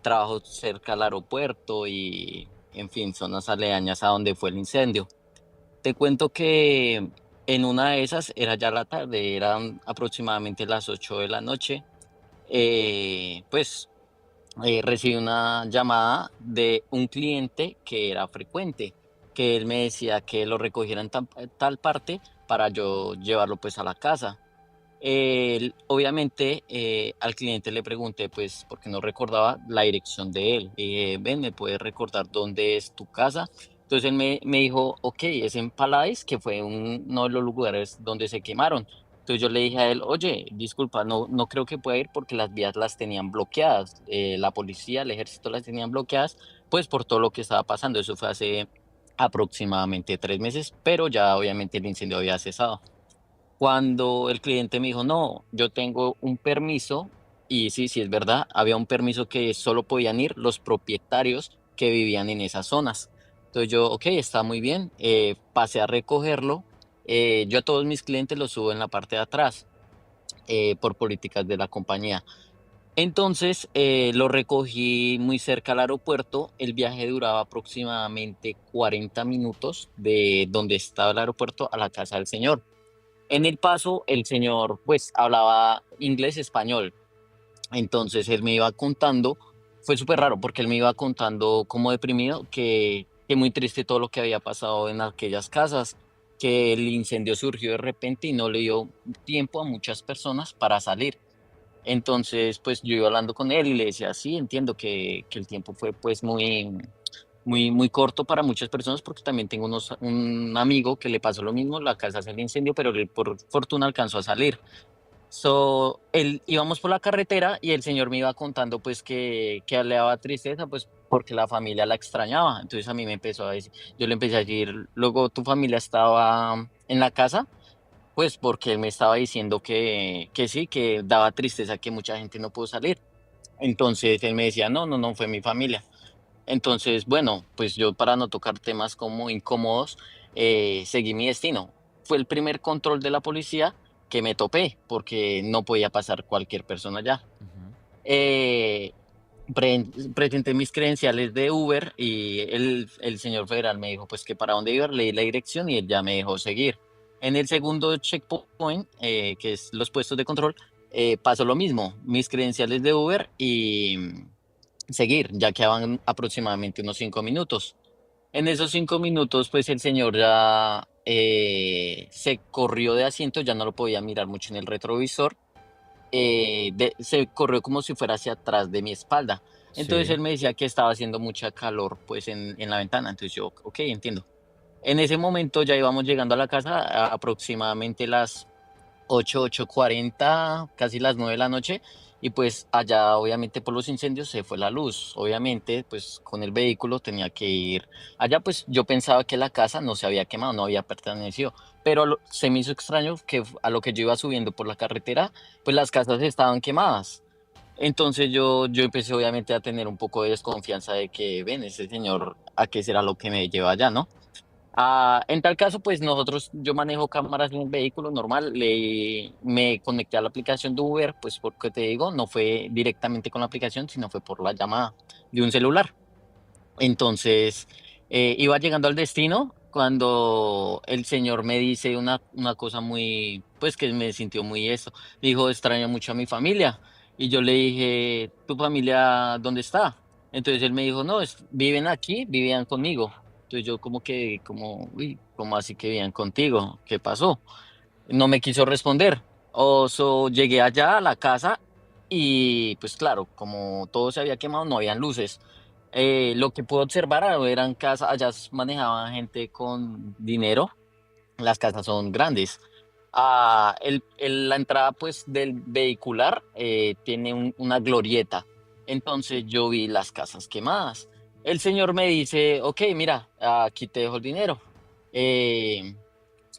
Trabajo cerca al aeropuerto y, en fin, zonas aledañas a donde fue el incendio. Te cuento que en una de esas era ya la tarde, eran aproximadamente las 8 de la noche. Pues recibí una llamada de un cliente que era frecuente, que él me decía que lo recogiera en tal parte para yo llevarlo pues a la casa. Obviamente al cliente le pregunté pues porque no recordaba la dirección de él. Le dije, ven, ¿me puedes recordar dónde es tu casa? Entonces él me dijo, ok, es en Paladis, que fue uno de los lugares donde se quemaron. Entonces yo le dije a él, oye, disculpa, no creo que pueda ir porque las vías las tenían bloqueadas. La policía, el ejército las tenían bloqueadas, pues por todo lo que estaba pasando. Eso fue hace aproximadamente 3 meses, pero ya obviamente el incendio había cesado. Cuando el cliente me dijo, no, yo tengo un permiso, y sí, sí es verdad, había un permiso que solo podían ir los propietarios que vivían en esas zonas. Entonces yo, ok, está muy bien, pasé a recogerlo. Yo a todos mis clientes los subo en la parte de atrás por políticas de la compañía. Entonces lo recogí muy cerca al aeropuerto. El viaje duraba aproximadamente 40 minutos de donde estaba el aeropuerto a la casa del señor. En el paso, el señor pues hablaba inglés, español. Entonces él me iba contando, fue súper raro porque él me iba contando como deprimido que muy triste todo lo que había pasado en aquellas casas, que el incendio surgió de repente y no le dio tiempo a muchas personas para salir. Entonces pues yo iba hablando con él y le decía, sí, entiendo que el tiempo fue pues muy, muy corto para muchas personas porque también tengo un amigo que le pasó lo mismo, la casa se le incendió, pero él por fortuna alcanzó a salir. Íbamos por la carretera y el señor me iba contando pues que le daba tristeza pues porque la familia la extrañaba. Entonces a mí me empezó a decir, yo le empecé a decir, luego tu familia estaba en la casa, pues porque él me estaba diciendo que sí, que daba tristeza que mucha gente no pudo salir. Entonces él me decía, no, no, no fue mi familia. Entonces, bueno, pues yo para no tocar temas como incómodos, seguí mi destino. Fue el primer control de la policía que me topé, porque no podía pasar cualquier persona allá. Eh, Presenté mis credenciales de Uber y el señor federal me dijo pues que para dónde iba, leí la dirección y él ya me dejó seguir. En el segundo checkpoint, que es los puestos de control, pasó lo mismo, mis credenciales de Uber y seguir, ya quedaban aproximadamente unos 5 minutos. En esos 5 minutos, pues el señor ya se corrió de asiento, ya no lo podía mirar mucho en el retrovisor, se corrió como si fuera hacia atrás de mi espalda. Entonces Sí. él me decía que estaba haciendo mucha calor pues en la ventana, entonces yo, ok, entiendo. En ese momento ya íbamos llegando a la casa a aproximadamente las 8:40, casi las 9 de la noche, y pues allá obviamente por los incendios se fue la luz. Obviamente pues con el vehículo tenía que ir allá, pues yo pensaba que la casa no se había quemado, no había pertenecido, pero se me hizo extraño que a lo que yo iba subiendo por la carretera, pues las casas estaban quemadas. Entonces yo empecé obviamente a tener un poco de desconfianza de que, ven, ese señor, ¿a qué será lo que me lleva allá, no? En tal caso, pues yo manejo cámaras en el vehículo normal, me conecté a la aplicación de Uber, pues porque te digo, no fue directamente con la aplicación, sino fue por la llamada de un celular. Entonces, iba llegando al destino cuando el señor me dice una cosa muy, pues que me sintió muy eso. Dijo, extraño mucho a mi familia. Y yo le dije, ¿tu familia dónde está? Entonces él me dijo, no, viven aquí, vivían conmigo. Entonces yo uy, ¿cómo así que vivían contigo? ¿Qué pasó? No me quiso responder. Llegué allá a la casa y pues claro, como todo se había quemado, no habían luces. Lo que puedo observar eran casas, allá manejaban gente con dinero, las casas son grandes. La entrada pues del vehicular tiene una glorieta, entonces yo vi las casas quemadas. El señor me dice, ok, mira, aquí te dejo el dinero. Eh,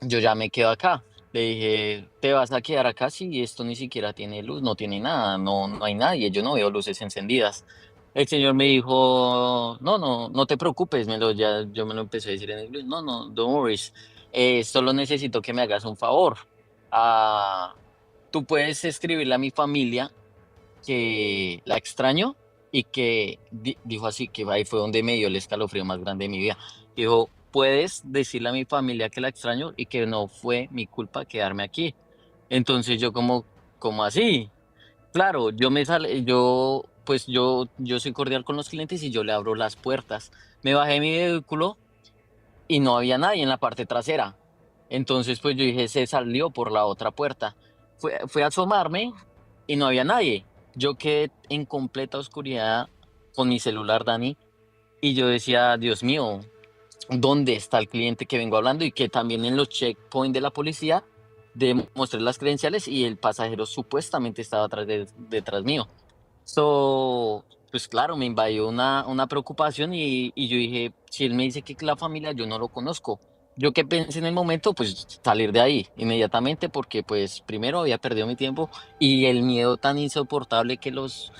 yo ya me quedo acá. Le dije, ¿te vas a quedar acá si esto ni siquiera tiene luz, no tiene nada, no hay nadie, yo no veo luces encendidas? El señor me dijo, no, no, no te preocupes, yo me lo empecé a decir en inglés, no, no, don't worry, solo necesito que me hagas un favor. Ah, Tú puedes escribirle a mi familia que la extraño y que dijo así, que ahí fue donde me dio el escalofrío más grande de mi vida. Dijo, puedes decirle a mi familia que la extraño y que no fue mi culpa quedarme aquí. Entonces yo como así. Claro, yo soy cordial con los clientes y yo le abro las puertas. Me bajé de mi vehículo y no había nadie en la parte trasera. Entonces, pues yo dije, se salió por la otra puerta. Fue a asomarme y no había nadie. Yo quedé en completa oscuridad con mi celular, Dani, y yo decía, Dios mío, ¿dónde está el cliente que vengo hablando? Y que también en los checkpoints de la policía mostré las credenciales y el pasajero supuestamente estaba detrás mío. Pues claro, me invadió una preocupación y yo dije, si él me dice que la familia, yo no lo conozco. Yo que pensé en el momento, pues salir de ahí inmediatamente porque pues primero había perdido mi tiempo y el miedo tan insoportable que los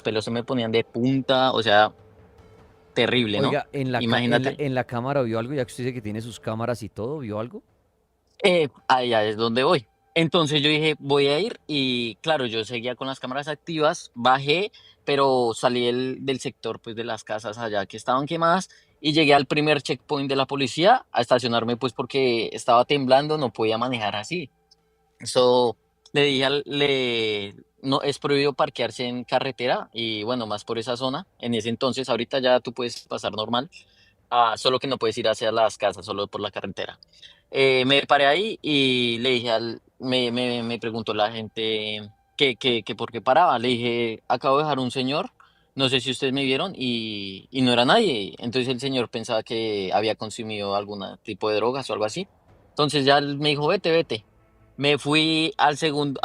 pelos se me ponían de punta, o sea, terrible, ¿no? Oiga, Imagínate. en la cámara vio algo, ya que usted dice que tiene sus cámaras y todo, ¿vio algo? Allá es donde voy. Entonces yo dije, voy a ir y claro, yo seguía con las cámaras activas, bajé, pero salí del sector pues de las casas allá que estaban quemadas y llegué al primer checkpoint de la policía a estacionarme pues porque estaba temblando, no podía manejar así. So, le dije no es prohibido parquearse en carretera y bueno, más por esa zona. En ese entonces, ahorita ya tú puedes pasar normal, solo que no puedes ir hacia las casas, solo por la carretera. Me paré ahí y le dije me preguntó la gente que por qué paraba. Le dije, acabo de dejar un señor No sé si ustedes me vieron y no era nadie. Entonces el señor pensaba que había consumido algún tipo de drogas o algo así. Entonces ya él me dijo, vete, vete. Me fui al segundo,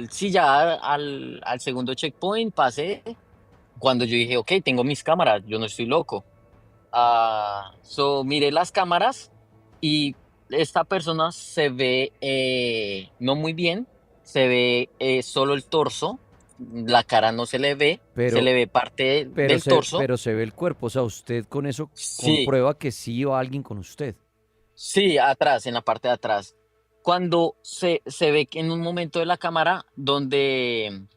sí, ya al segundo checkpoint, pasé. Cuando yo dije, ok, tengo mis cámaras, yo no estoy loco. Miré las cámaras y esta persona se ve no muy bien, se ve solo el torso, la cara no se le ve, se Pero, le ve parte pero del se, torso. pero se ve el cuerpo, o sea, usted con eso Sí, comprueba que sí iba alguien con usted. sí, atrás, en la parte de atrás. Cuando se ve que en un momento de la cámara donde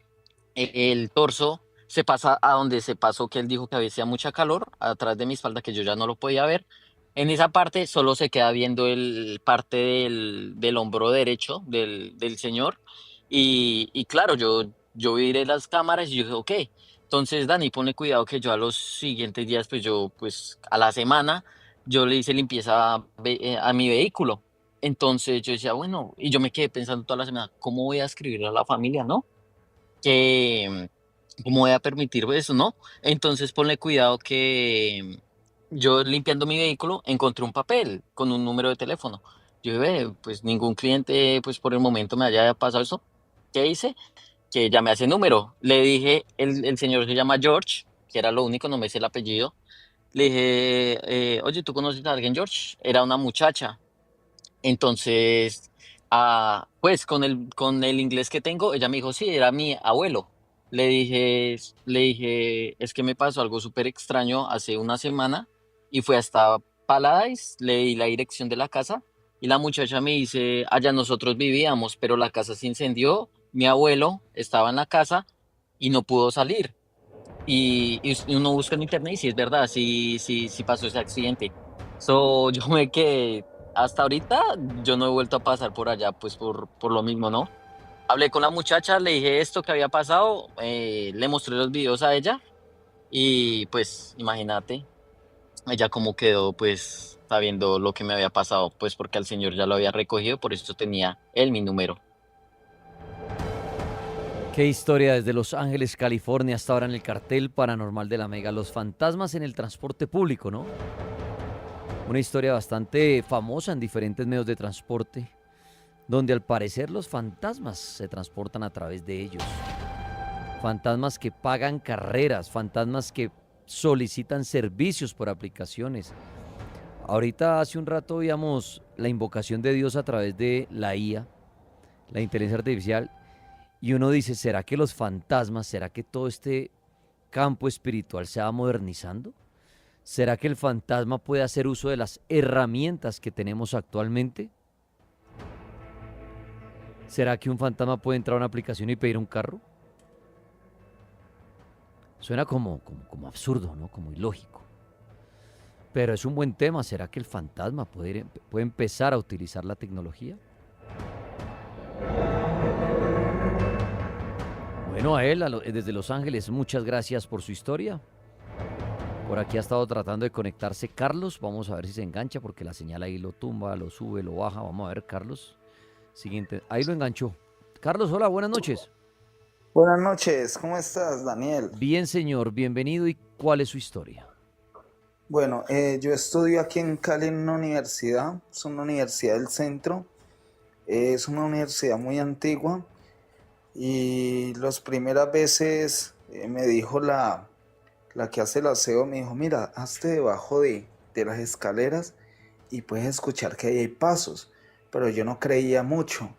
el torso se pasa a donde se pasó, que él dijo que hacía mucha calor, atrás de mi espalda, que yo ya no lo podía ver. En esa parte solo se queda viendo el parte del hombro derecho del señor. Y claro, yo viré las cámaras y yo dije, ok, entonces Dani, ponle cuidado que yo a los siguientes días, pues yo, pues a la semana, yo le hice limpieza a mi vehículo. Entonces yo decía, bueno, y yo me quedé pensando toda la semana, ¿cómo voy a escribirle a la familia, no? Que cómo voy a permitir eso, ¿no? Entonces ponle cuidado que yo limpiando mi vehículo encontré un papel con un número de teléfono. Yo ve, pues ningún cliente, pues por el momento me haya pasado eso. ¿Qué hice? Que llamé a ese número. Le dije, el señor se llama George, que era lo único, no me sé el apellido. Le dije, oye, ¿tú conoces a alguien, George? Era una muchacha. Entonces, pues con el inglés que tengo, ella me dijo, sí, era mi abuelo. Le dije, es que me pasó algo súper extraño hace una semana y fue hasta Paladise, le di la dirección de la casa y la muchacha me dice, allá nosotros vivíamos, pero la casa se incendió, mi abuelo estaba en la casa y no pudo salir. Y uno busca en internet y sí es verdad, sí, sí, sí pasó ese accidente. Yo me quedé, hasta ahorita yo no he vuelto a pasar por allá, pues por lo mismo, ¿no? Hablé con la muchacha, le dije esto que había pasado, le mostré los videos a ella y pues imagínate, ella cómo quedó pues sabiendo lo que me había pasado, pues porque al señor ya lo había recogido, por eso tenía él mi número. Qué historia desde Los Ángeles, California, hasta ahora en el cartel paranormal de la Mega. Los fantasmas en el transporte público, ¿no? Una historia bastante famosa en diferentes medios de transporte, donde al parecer los fantasmas se transportan a través de ellos. Fantasmas que pagan carreras, fantasmas que solicitan servicios por aplicaciones. Ahorita hace un rato veíamos la invocación de Dios a través de la IA, la inteligencia artificial, y uno dice, ¿será que los fantasmas, será que todo este campo espiritual se va modernizando? ¿Será que el fantasma puede hacer uso de las herramientas que tenemos actualmente? ¿Será que un fantasma puede entrar a una aplicación y pedir un carro? Suena como absurdo, ¿no? Como ilógico. Pero es un buen tema. ¿Será que el fantasma puede empezar a utilizar la tecnología? Bueno, a él, desde Los Ángeles, muchas gracias por su historia. Por aquí ha estado tratando de conectarse Carlos. Vamos a ver si se engancha porque la señal ahí lo tumba, lo sube, lo baja. Vamos a ver, Carlos. Siguiente. Ahí lo enganchó. Carlos, hola, buenas noches. Buenas noches, ¿cómo estás, Daniel? Bien, señor, bienvenido. ¿Y cuál es su historia? Bueno, yo estudio aquí en Cali en una universidad, es una universidad del centro, es una universidad muy antigua y las primeras veces me dijo la que hace el aseo, me dijo, mira, hazte debajo de las escaleras y puedes escuchar que ahí hay pasos, pero yo no creía mucho.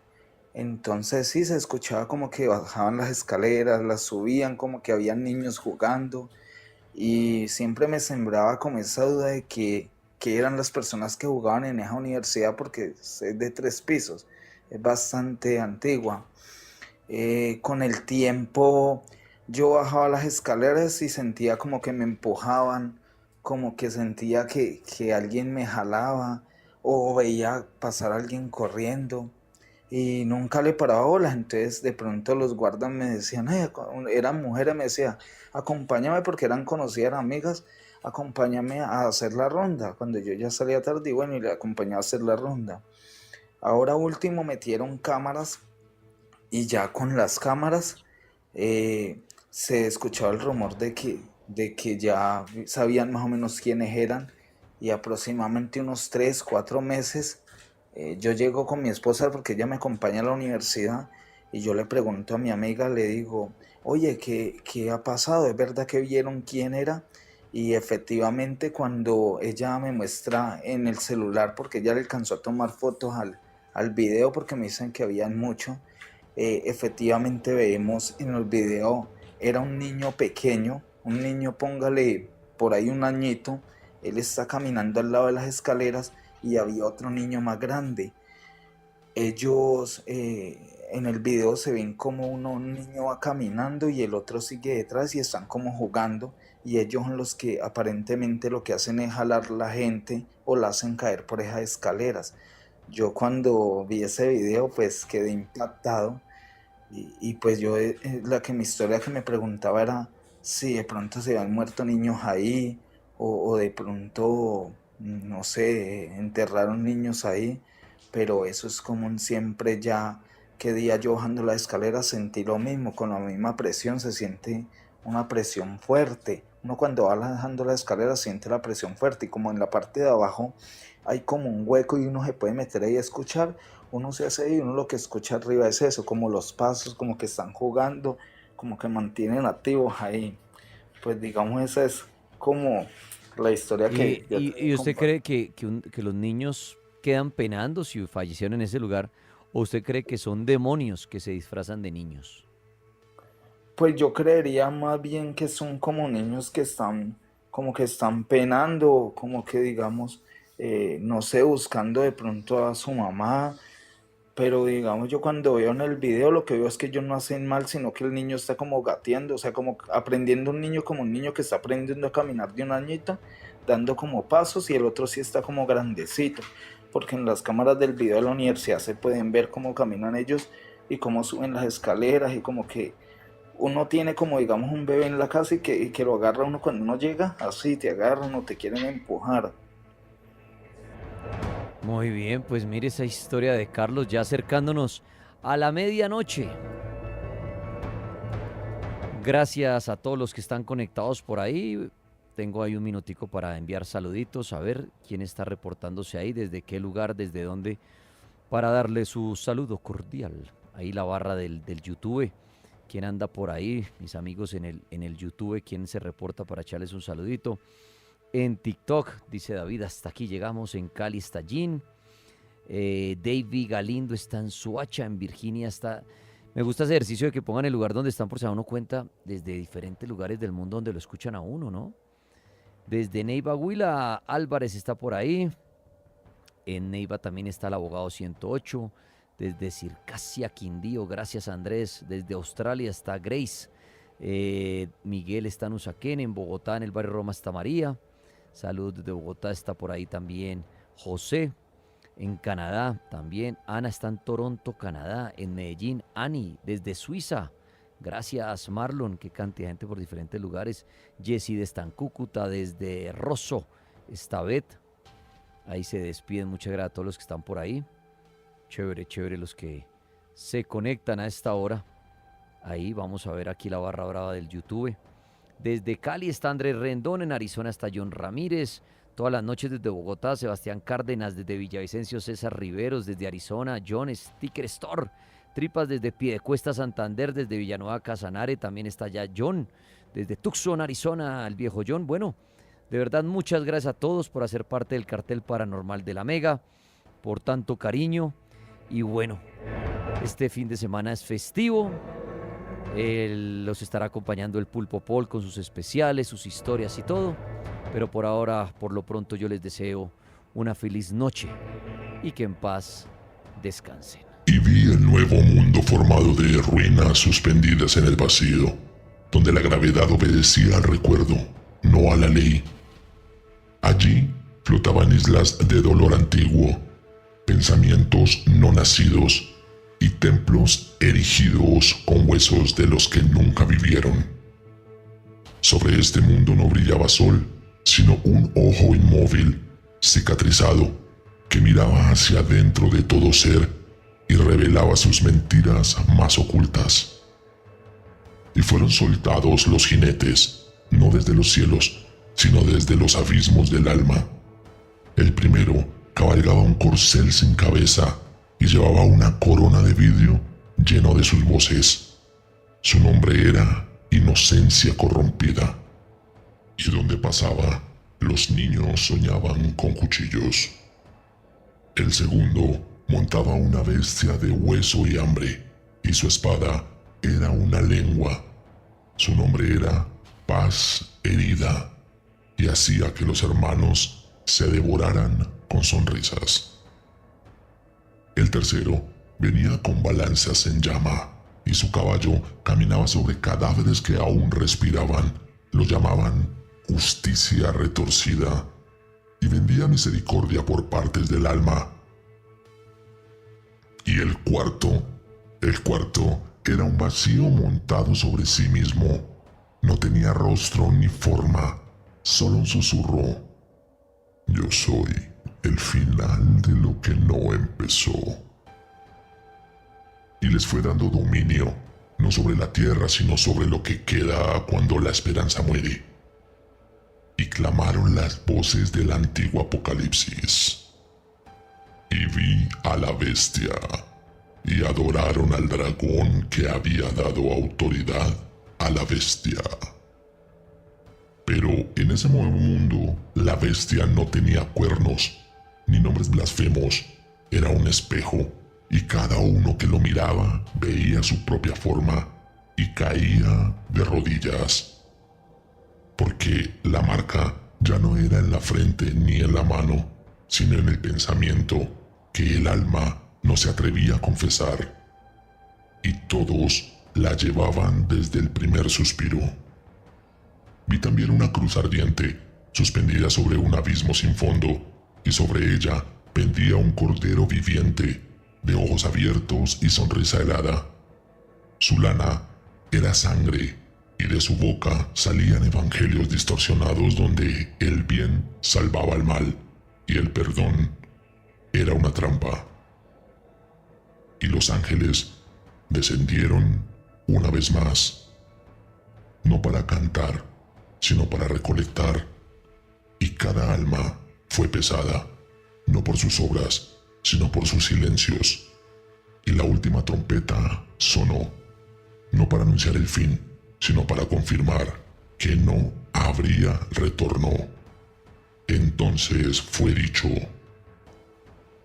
Entonces sí, se escuchaba como que bajaban las escaleras, las subían, como que había niños jugando y siempre me sembraba como esa duda de que eran las personas que jugaban en esa universidad porque es de 3 pisos, es bastante antigua. Con el tiempo yo bajaba las escaleras y sentía como que me empujaban, como que sentía que alguien me jalaba o veía pasar a alguien corriendo y nunca le paraba bola. Entonces de pronto los guardas me decían, eran mujeres, me decía, acompáñame porque eran conocidas, eran amigas, acompáñame a hacer la ronda. Cuando yo ya salía tarde, y bueno, y le acompañaba a hacer la ronda. Ahora último metieron cámaras y ya con las cámaras se escuchaba el rumor de que ya sabían más o menos quiénes eran, y aproximadamente unos 3, 4 meses yo llego con mi esposa porque ella me acompaña a la universidad y yo le pregunto a mi amiga, le digo, oye, ¿qué ha pasado? ¿Es verdad que vieron quién era? Y efectivamente cuando ella me muestra en el celular, porque ella le alcanzó a tomar fotos al video porque me dicen que habían mucho, efectivamente vemos en el video, era un niño pequeño, un niño póngale por ahí un añito, él está caminando al lado de las escaleras y había otro niño más grande. Ellos en el video se ven como un niño va caminando y el otro sigue detrás y están como jugando, y ellos son los que aparentemente lo que hacen es jalar la gente o la hacen caer por esas escaleras. Yo cuando vi ese video pues quedé impactado y pues yo mi historia que me preguntaba era si de pronto se habían muerto niños ahí o de pronto, no sé, enterraron niños ahí, pero eso es común siempre. Ya que día yo bajando la escalera sentí lo mismo, con la misma presión, se siente una presión fuerte. Uno cuando va bajando la escalera siente la presión fuerte y como en la parte de abajo hay como un hueco y uno se puede meter ahí a escuchar, uno se hace ahí y uno lo que escucha arriba es eso, como los pasos, como que están jugando, como que mantienen activos ahí. Pues digamos esa es como la historia que yo te ¿Y usted comparto. cree que los niños quedan penando si fallecieron en ese lugar? ¿O usted cree que son demonios que se disfrazan de niños? Pues yo creería más bien que son como niños que están, como que están penando, como que digamos, no sé, buscando de pronto a su mamá, pero digamos yo cuando veo en el video lo que veo es que ellos no hacen mal, sino que el niño está como gateando, o sea, como aprendiendo un niño como un niño que está aprendiendo a caminar de un añito, dando como pasos, y el otro sí está como grandecito, porque en las cámaras del video de la universidad se pueden ver cómo caminan ellos y cómo suben las escaleras, y como que uno tiene como digamos un bebé en la casa y que lo agarra uno cuando uno llega, así te agarran o te quieren empujar. Muy bien, pues mire esa historia de Carlos ya acercándonos a la medianoche. Gracias a todos los que están conectados por ahí. Tengo ahí un minutico para enviar saluditos, a ver quién está reportándose ahí, desde qué lugar, desde dónde, para darle su saludo cordial. Ahí la barra del YouTube. ¿Quién anda por ahí? Mis amigos en el YouTube, ¿quién se reporta para echarles un saludito? En TikTok, dice David, hasta aquí llegamos. En Cali está Jean. David Galindo está en Suacha, en Virginia está... Me gusta ese ejercicio de que pongan el lugar donde están, por si se da uno cuenta, desde diferentes lugares del mundo donde lo escuchan a uno, ¿no? Desde Neiva, Huila, Álvarez está por ahí. En Neiva también está el abogado 108. Desde Circasia, Quindío, gracias Andrés. Desde Australia está Grace. Miguel está en Usaquén. En Bogotá, en el barrio Roma, está María. Saludos desde Bogotá, está por ahí también José. En Canadá también. Ana está en Toronto, Canadá. En Medellín, Ani, desde Suiza. Gracias Marlon, qué cantidad de gente por diferentes lugares. Jessy está en Cúcuta, desde Rosso está Beth. Ahí se despiden, muchas gracias a todos los que están por ahí. Chévere, chévere los que se conectan a esta hora. Ahí vamos a ver aquí la barra brava del YouTube. Desde Cali está Andrés Rendón, en Arizona está John Ramírez. Todas las noches desde Bogotá, Sebastián Cárdenas, desde Villavicencio, César Riveros, desde Arizona, John Sticker Store. Tripas desde Piedecuesta, Santander, desde Villanueva, Casanare, también está ya John. Desde Tucson, Arizona, el viejo John. Bueno, de verdad muchas gracias a todos por hacer parte del cartel paranormal de la Mega, por tanto cariño. Y bueno, este fin de semana es festivo. Los estará acompañando el Pulpo Paul con sus especiales, sus historias y todo. Pero por ahora, por lo pronto, yo les deseo una feliz noche y que en paz descansen. Y vi el nuevo mundo formado de ruinas suspendidas en el vacío, donde la gravedad obedecía al recuerdo, no a la ley. Allí flotaban islas de dolor antiguo, pensamientos no nacidos y templos erigidos con huesos de los que nunca vivieron. Sobre este mundo no brillaba sol, sino un ojo inmóvil, cicatrizado, que miraba hacia adentro de todo ser y revelaba sus mentiras más ocultas. Y fueron soltados los jinetes, no desde los cielos, sino desde los abismos del alma. El primero cabalgaba un corcel sin cabeza y llevaba una corona de vidrio lleno de sus voces. Su nombre era Inocencia Corrompida, y donde pasaba, los niños soñaban con cuchillos. El segundo montaba una bestia de hueso y hambre, y su espada era una lengua. Su nombre era Paz Herida, y hacía que los hermanos se devoraran con sonrisas. El tercero venía con balanzas en llama, y su caballo caminaba sobre cadáveres que aún respiraban. Lo llamaban Justicia Retorcida, y vendía misericordia por partes del alma. Y el cuarto era un vacío montado sobre sí mismo. No tenía rostro ni forma, solo un susurro. Yo soy el final de lo que no empezó. Y les fue dando dominio, no sobre la tierra, sino sobre lo que queda cuando la esperanza muere. Y clamaron las voces del antiguo Apocalipsis. Y vi a la bestia, y adoraron al dragón que había dado autoridad a la bestia. Pero en ese nuevo mundo, la bestia no tenía cuernos, ni nombres blasfemos. Era un espejo, y cada uno que lo miraba veía su propia forma, y caía de rodillas. Porque la marca ya no era en la frente ni en la mano, sino en el pensamiento que el alma no se atrevía a confesar. Y todos la llevaban desde el primer suspiro. Vi también una cruz ardiente, suspendida sobre un abismo sin fondo, y sobre ella pendía un cordero viviente, de ojos abiertos y sonrisa helada. Su lana era sangre, y de su boca salían evangelios distorsionados donde el bien salvaba al mal, y el perdón era una trampa. Y los ángeles descendieron una vez más, no para cantar, sino para recolectar, y cada alma fue pesada, no por sus obras, sino por sus silencios. Y la última trompeta sonó, no para anunciar el fin, sino para confirmar que no habría retorno. Entonces fue dicho: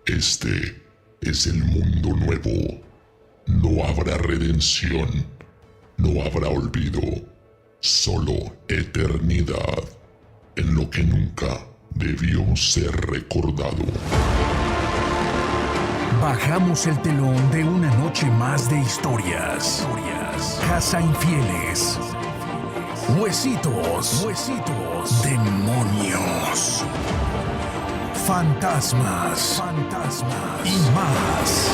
este es el mundo nuevo. No habrá redención, no habrá olvido, solo eternidad, en lo que nunca debió ser recordado. Bajamos el telón de una noche más de historias. Casa Infieles. Huesitos. Demonios. Fantasmas. Y más.